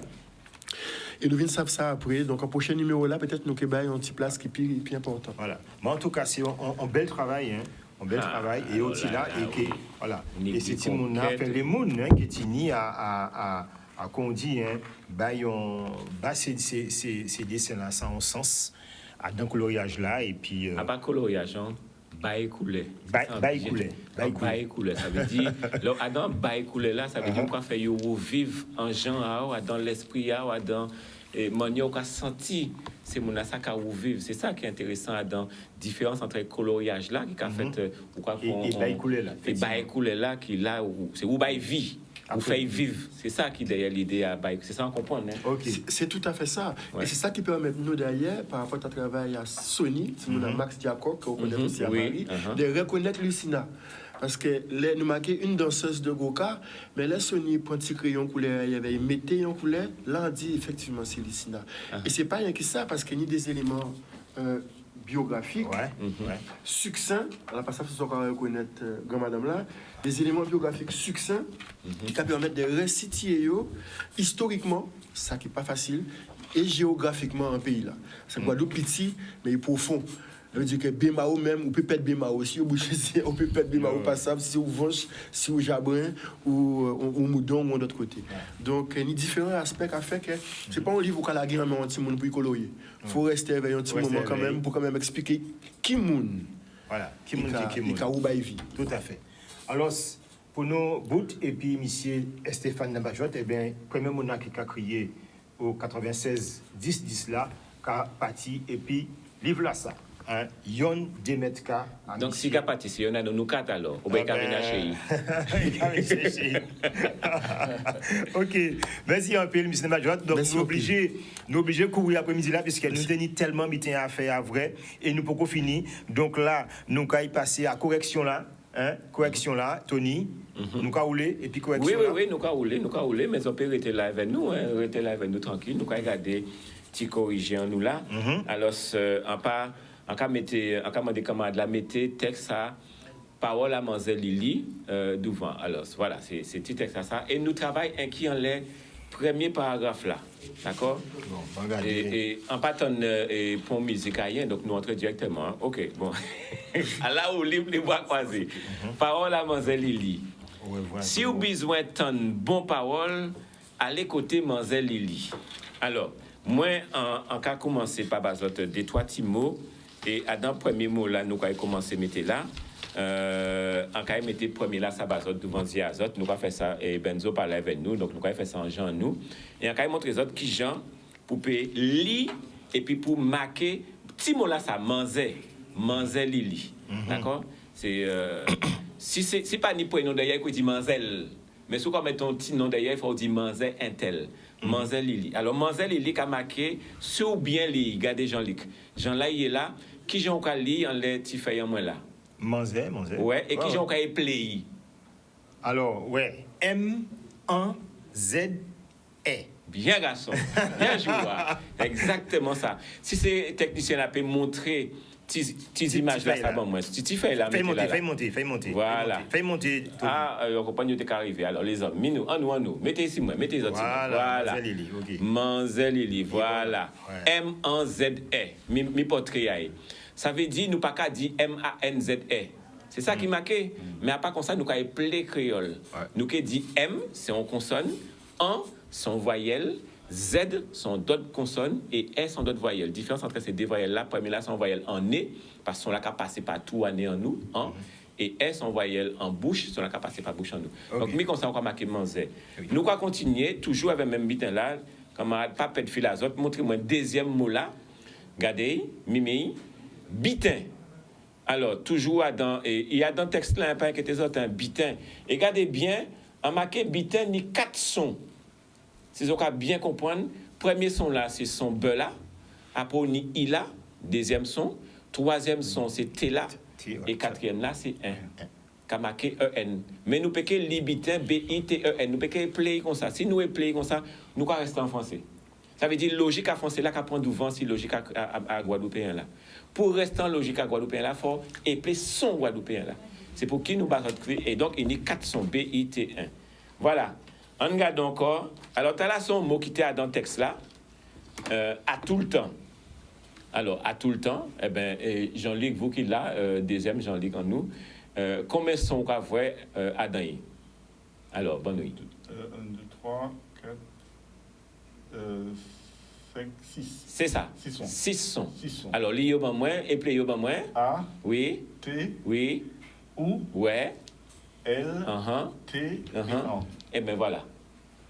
Et nous venons de savoir ça après. Donc, en prochain numéro là, peut-être nous avons une petite place qui est plus important. Voilà. Mais en tout cas, c'est un bel travail. Hein. Un bel travail. Et aussi là, voilà. Et c'est ce monde là, les mounes qui sont à qu'on dit, hein, ces dessins-là, ça a un sens, dans le coloriage là, et puis... pas coloriage, hein, bail coulé. Bail coulé. Ça veut dire, dans bail coulé là, ça veut dire qu'on fait vivre en gens, dans l'esprit, dans manière qu'on a senti, c'est mon ça qu'a vivre. C'est ça qui est intéressant dans différence entre coloriage là, qui a fait, et bail coulé là. Et bail coulé là, qui là, c'est où bail vie. Vous faites vivre. C'est ça qui est derrière l'idée à Baïk. C'est ça, on comprend. Hein? Okay. C'est tout à fait ça. Ouais. Et c'est ça qui permet nous, d'ailleurs, par rapport à notre travail à Sony, c'est Max Diacon, qu'on connaît aussi à Paris, de reconnaître Lucina. Parce que là, nous marquons une danseuse de Goka, mais là, Sony, prend un petit crayon couleur, il y avait mettez en couleur, là, on dit effectivement c'est Lucina. Et c'est pas rien que ça, parce qu'il y a des éléments biographiques, succincts, alors pas ça, il faut encore reconnaître grand madame là, des éléments biographiques succincts qui permettent de resituer historiquement, ça qui n'est pas facile, et géographiquement un pays là. C'est Guadeloupe petit, mais profond. Ça veut dire que Bémao même, on peut perdre Bémao. Si on peut perdre Bémao passable, si on Vanche, si on Jabrin, ou Moudon, ou d'autre côté. Donc, il y a différents aspects à faire que c'est pas un livre où on a gagné un petit monde pour y colorier. Il faut rester avec un petit moment quand même, pour quand même expliquer qui monde. Voilà, qui monde. Tout à fait. Alors, pour nos bouts, et puis monsieur Stéphane Nabajot, eh bien, premier monde qui a crié au 96 10 là, qui a parti, et puis livre là ça. Yon Demetka. Donc, si tu parti, si on a nous quatre alors, on va y chez OK. Merci un peu, M. Nabajot. Donc, nous obligés de courir après-midi là, puisque nous tenons tellement de à faire à vrai, et nous pouvons finir. Donc là, nous allons passer à correction là. Correction là, Tony. Nous allons rouler, et puis correction là. Oui, nous allons rouler, mais on peut rester là avec nous, rester là avec nous tranquille. Nous allons regarder, petit corriger en nous là. Alors, en cas de camarade la mettez texte à parole à Mademoiselle Lily devant. Alors voilà, c'est petit texte à ça. Et nous travaillons qui en les premiers paragraphes là. D'accord? Bon, et en partant pour musique aïen, donc nous entrons directement. Hein? OK, bon. À là où les bras croisés. Parole à Mademoiselle Lily. Si vous avez besoin de bonne parole, allez côté Mademoiselle Lily. Alors, moi, en cas commencer par des trois petits mots, Et dans le premier mot là, nous avons commencé à mettre là. En cas mettre premier là, ça bazot devant diazote. Nous avons fait ça et Benzo parlait avec nous. Donc, nous avons fait ça en Jean nous. Et en cas montrer les autres qui Jean pour lire et puis pour marquer. Petit mot là, ça manzait lili. D'accord? C'est si pas ni pour nom d'ailleurs, il dit manzel. Mais si on met ton petit nom d'ailleurs, il faut dire manzel intel. Manzel lili. Alors manzel lili a marqué sur bien li, regardez Jean-Luc. Jean là il est là, qui Jean ka li en les petit feuille en moins là. Manzel. Ouais, et qui Jean ka play. Alors, ouais, M-1-Z-E. Bien garçon, bien joué. Exactement ça. Si c'est technicien a pu montrer tes images là, ça bon moi. Si tu fais là, fais monter. Voilà. Fais monter. On comprend nous t'es arrivé. Alors les hommes, en nous. Mettez ici moi, mettez les autres. Voilà. Manzel Lili, voilà. M-1-Z-E. Mi portrait. Ça veut dire nous pas qu'à dire M-A-N-Z-E. C'est ça qui marqué. Mais à part comme ça, nous qu'à play créole. Nous qui dit M, c'est en consonne, en son voyelle, Z sont d'autres consonnes et S sont d'autres voyelles. Différence entre ces deux voyelles-là, première là, sont voyelles en nez, parce qu'on l'a qu'à passer par tout en nez en nous, et S sont voyelles en bouche, sont l'a qu'à passer par bouche en nous. Donc, mais comme ça, on va marquer manzé. Nous allons continuer, toujours avec le même bitin là, comme pas perdre fil à autres. Montrez-moi un deuxième mot là. Regardez, mimi, bitin. Alors, toujours il y a dans le texte là, un qui était un bitin. Et regardez bien, en marqué bitin, ni 4 sons. Si vous avez bien comprendre, premier son là, c'est son be là. Après, on y ila, deuxième son. Troisième son, c'est t là. Et quatrième là, c'est un. Qui a marqué en. Mais nous pouvons libitin, B-I-T-E-N. Nous pouvons play comme ça. Si nous play comme ça, nous pouvons rester en français. Ça veut dire logique à français là, qui prend du vent, si logique à guadeloupéen là. Pour rester en logique à guadeloupéen là, il faut appeler son guadeloupéen là. C'est pour qui nous basons. Et donc, il y a 4 sons, B-I-T-1. Voilà. On regarde encore. Alors, tu as là son mot qui était dans le texte là. À tout le temps. Alors, à tout le temps, eh bien, Jean-Luc, vous qui là, deuxième Jean-Luc en nous, combien sont qu'on voit à Daï? Alors, bonne nuit. 1, 2, 3, 4, 5, 6. C'est ça. 6 sons. Alors, li yo ban moins, et puis yo ban moins. A. Oui. T. Oui. O. Ouais. L. T. Et bien voilà.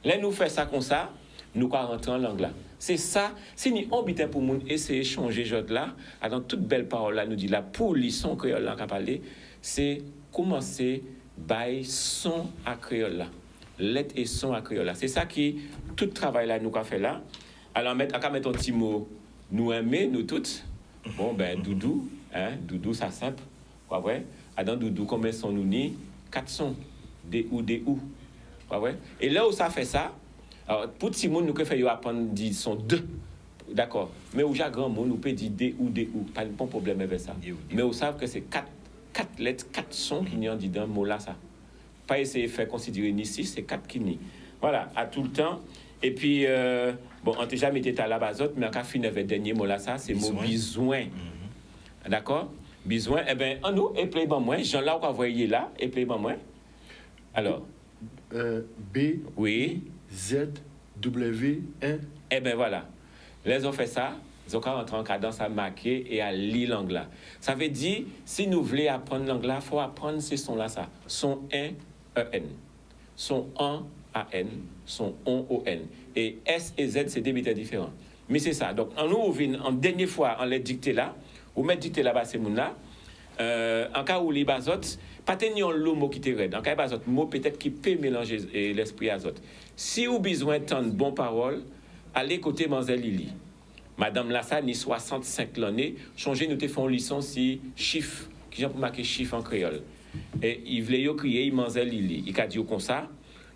Là, nous faisons ça comme ça, nous allons rentrer en langue là. C'est ça. Si nous habitons pour nous essayer de changer ce là, dans toute belle parole là, nous dit là, pour les sons créoles là, parler, c'est commencer par son à créole là. Lettre et son à créole là. C'est ça qui, tout travail là, nous avons fait là. Alors, on va mettre un petit mot, nous aimer, nous toutes. Bon, ben, doudou, doudou, ça simple. Quoi, ouais? Dans doudou, combien sont nous ni? 4 sons. Des ou. Ouais. Et là où ça fait ça, alors, pour petit monde, nous pouvons apprendre dire son 2. D'accord. Mais au grand mot, nous pouvons dire des ou. Pas de problème avec ça. Mais vous savez que c'est 4 lettres, 4 sons qui n'y ont dit dans le mot là, ça. Pas essayer de faire considérer ni 6, c'est 4 qui n'y. Voilà, à tout le temps. Et puis, bon, on n'a jamais été à la basote, mais en cas fin avec le dernier mot là, ça, c'est le mot besoin. D'accord? Besoin, eh bien, en nous, et play ban moins. Jean là, vous voyez là, et play ban moins. Alors. B. Oui. Z. W. N. Eh bien, voilà. Les ont fait ça, ils ont rentré en cadence à marquer et à lire langue là. Ça veut dire, si nous voulons apprendre langue là, il faut apprendre ces sons-là, ça. Son 1, E-N. Son 1, A-N. Son on, O-N. Et S et Z, c'est des bêtises différents. Mais c'est ça. Donc, en nous, en dernière fois, on les dicté là, ou mettre dicté là-bas, c'est mon là. En cas où les basotes, pas tenir le mot qui te raide. En cas où basote, mot peut-être qui peut mélanger l'esprit azote. Si vous avez besoin de bonnes paroles, allez côté Manzel Lili. Madame Lassa, ni 65 l'année, changez, nous te font licence si chiffre, qui j'ai pour marquer chiffre en créole. Et il voulait crier Manzel Lili. Il a dit comme ça.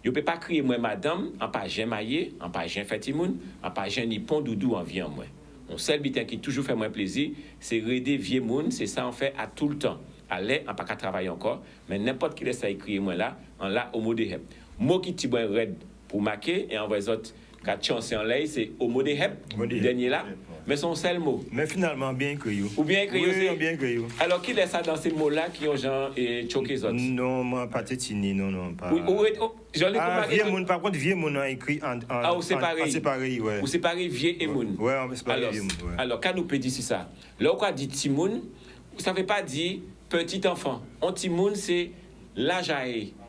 Je ne peux pas crier moi madame, en pas j'ai maillé, en pas j'ai fait timoun, en pas j'ai ni pont doudou en vie en moi. Mon seul bitin qui toujours fait moins plaisir, c'est aider vieux moun, c'est ça on fait à tout le temps. Allez, en pas qu'à travailler encore, mais n'importe qui laisse à écrire moi là, en là au mot de hep. Mot qui t'y bon red pour marquer et en vrai autres, Quand chance en l'air, c'est homo de hep, dernier là, mais son seul mot. Mais finalement, bien écrit. Ou bien écrit oui, aussi. bien écrit. Alors, qui laisse ça dans ces mots-là qui ont genre choqué les autres? Non, moi, pas tétini, non, pas. J'en ai vieux moun, par contre, vieux moun a écrit en séparé, ouais. Ou séparé vieux et moun. Ouais, on séparé vieux moun, ouais. Alors, quand nous peut dire ça, là, on dit timoun, ça ne veut pas dire petit enfant. On timoun, c'est l'âge à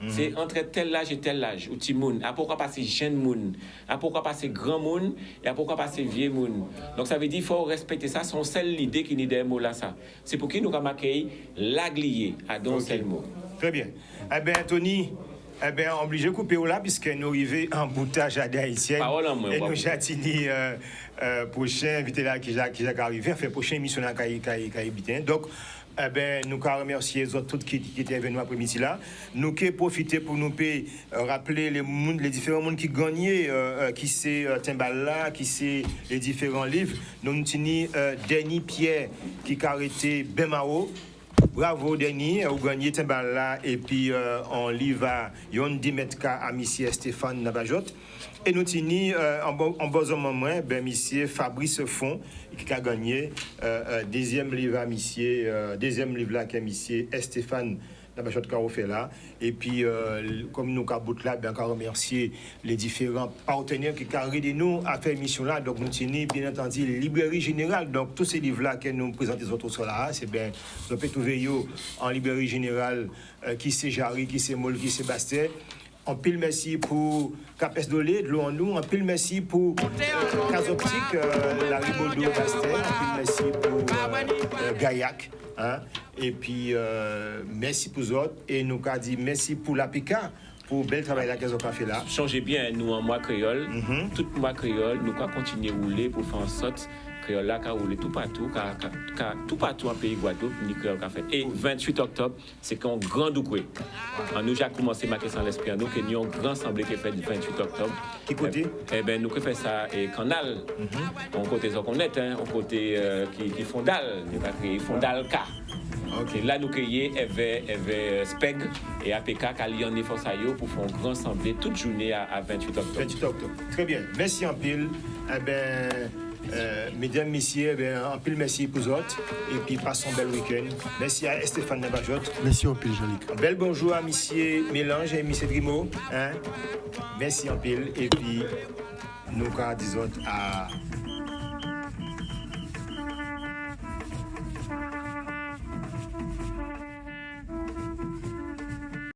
c'est entre tel âge et tel âge. Ou timoun. À pourquoi passer jeune moun? À pourquoi passer grand moun? Et à pourquoi passer vieux moun? Donc, ça veut dire qu'il faut respecter ça. Son seule idée qui n'est des mots là, ça. C'est pour qu'il nous accueille l'aglier à don seul mot. Très bien. Eh bien, Tony. Eh bien, obligé de couper là, puisque nous arrivons en boutage à d'Haïtienne. Et nous châtini prochain invité là qui est arrivé, enfin, prochain émission là qui a habité. Donc, eh bien, nous remercier les autres qui étaient venus après-midi là. Nous qui profiter pour nous rappeler les différents mondes qui gagnaient, qui c'est Timbal là, qui c'est les différents livres. Nous tenons Denis Pierre qui a arrêté Bemao. Bravo Denis, vous gagnez Timbal là et puis on livre à Yon Dimetka à monsieur Stéphane Nabajot. Et nous tenons en bon moment, monsieur Fabrice Font qui a gagné deuxième livre à monsieur, deuxième livre là qui est monsieur Stéphane Nabajot qui a fait là. Et puis comme nous avons là, on remercier les différents partenaires qui ont aidé nous à faire mission là. Donc nous tenons bien entendu Librairie Générale. Donc tous ces livres là que nous présentons les autres là, c'est bien, vous pouvez trouver en Librairie Générale qui c'est Jarry, qui c'est Moll, qui c'est Bastet. Un pile merci pour Capes Dolé, de l'eau en nous. Un pile merci pour Casoptique, la Ribaudot Bastet. Un pile merci pour Gaillac. Hein? Et puis, merci pour vous autres. Et nous avons dit merci pour l'APICA, pour le bel travail qu'ils ont fait là. Changez bien, nous en mois créole, tout mois créole, nous allons continuer à rouler pour faire en sorte créole là qui a roulé tout partout en pays Guadeloupe, ni créole qu'a fait. Et 28 octobre, c'est quand grand doucoué. Nous avons commencé à marquer sans l'esprit, nous que nous avons grand assemblée qui est fait le 28 octobre. Qui côté? Eh bien, nous avons fait ça et Canal. On côté ça qu'on est, on côté qui fondal, nous avons créé Fondalka. Okay. Là, nous créons avec SPEG et APK Kalian et Forsayo pour faire une grande assemblée toute journée à 28 octobre. 28 octobre. Très bien. Merci en pile. Eh bien, mesdames, messieurs, en pile merci pour vous autres. Et puis, passons un bel week-end. Merci à Stéphane Nabajot. Merci en pile, Jean-Luc. Un bel bonjour à monsieur Mélange et monsieur Grimaud. Hein? Merci en pile. Et puis, nous, disons, à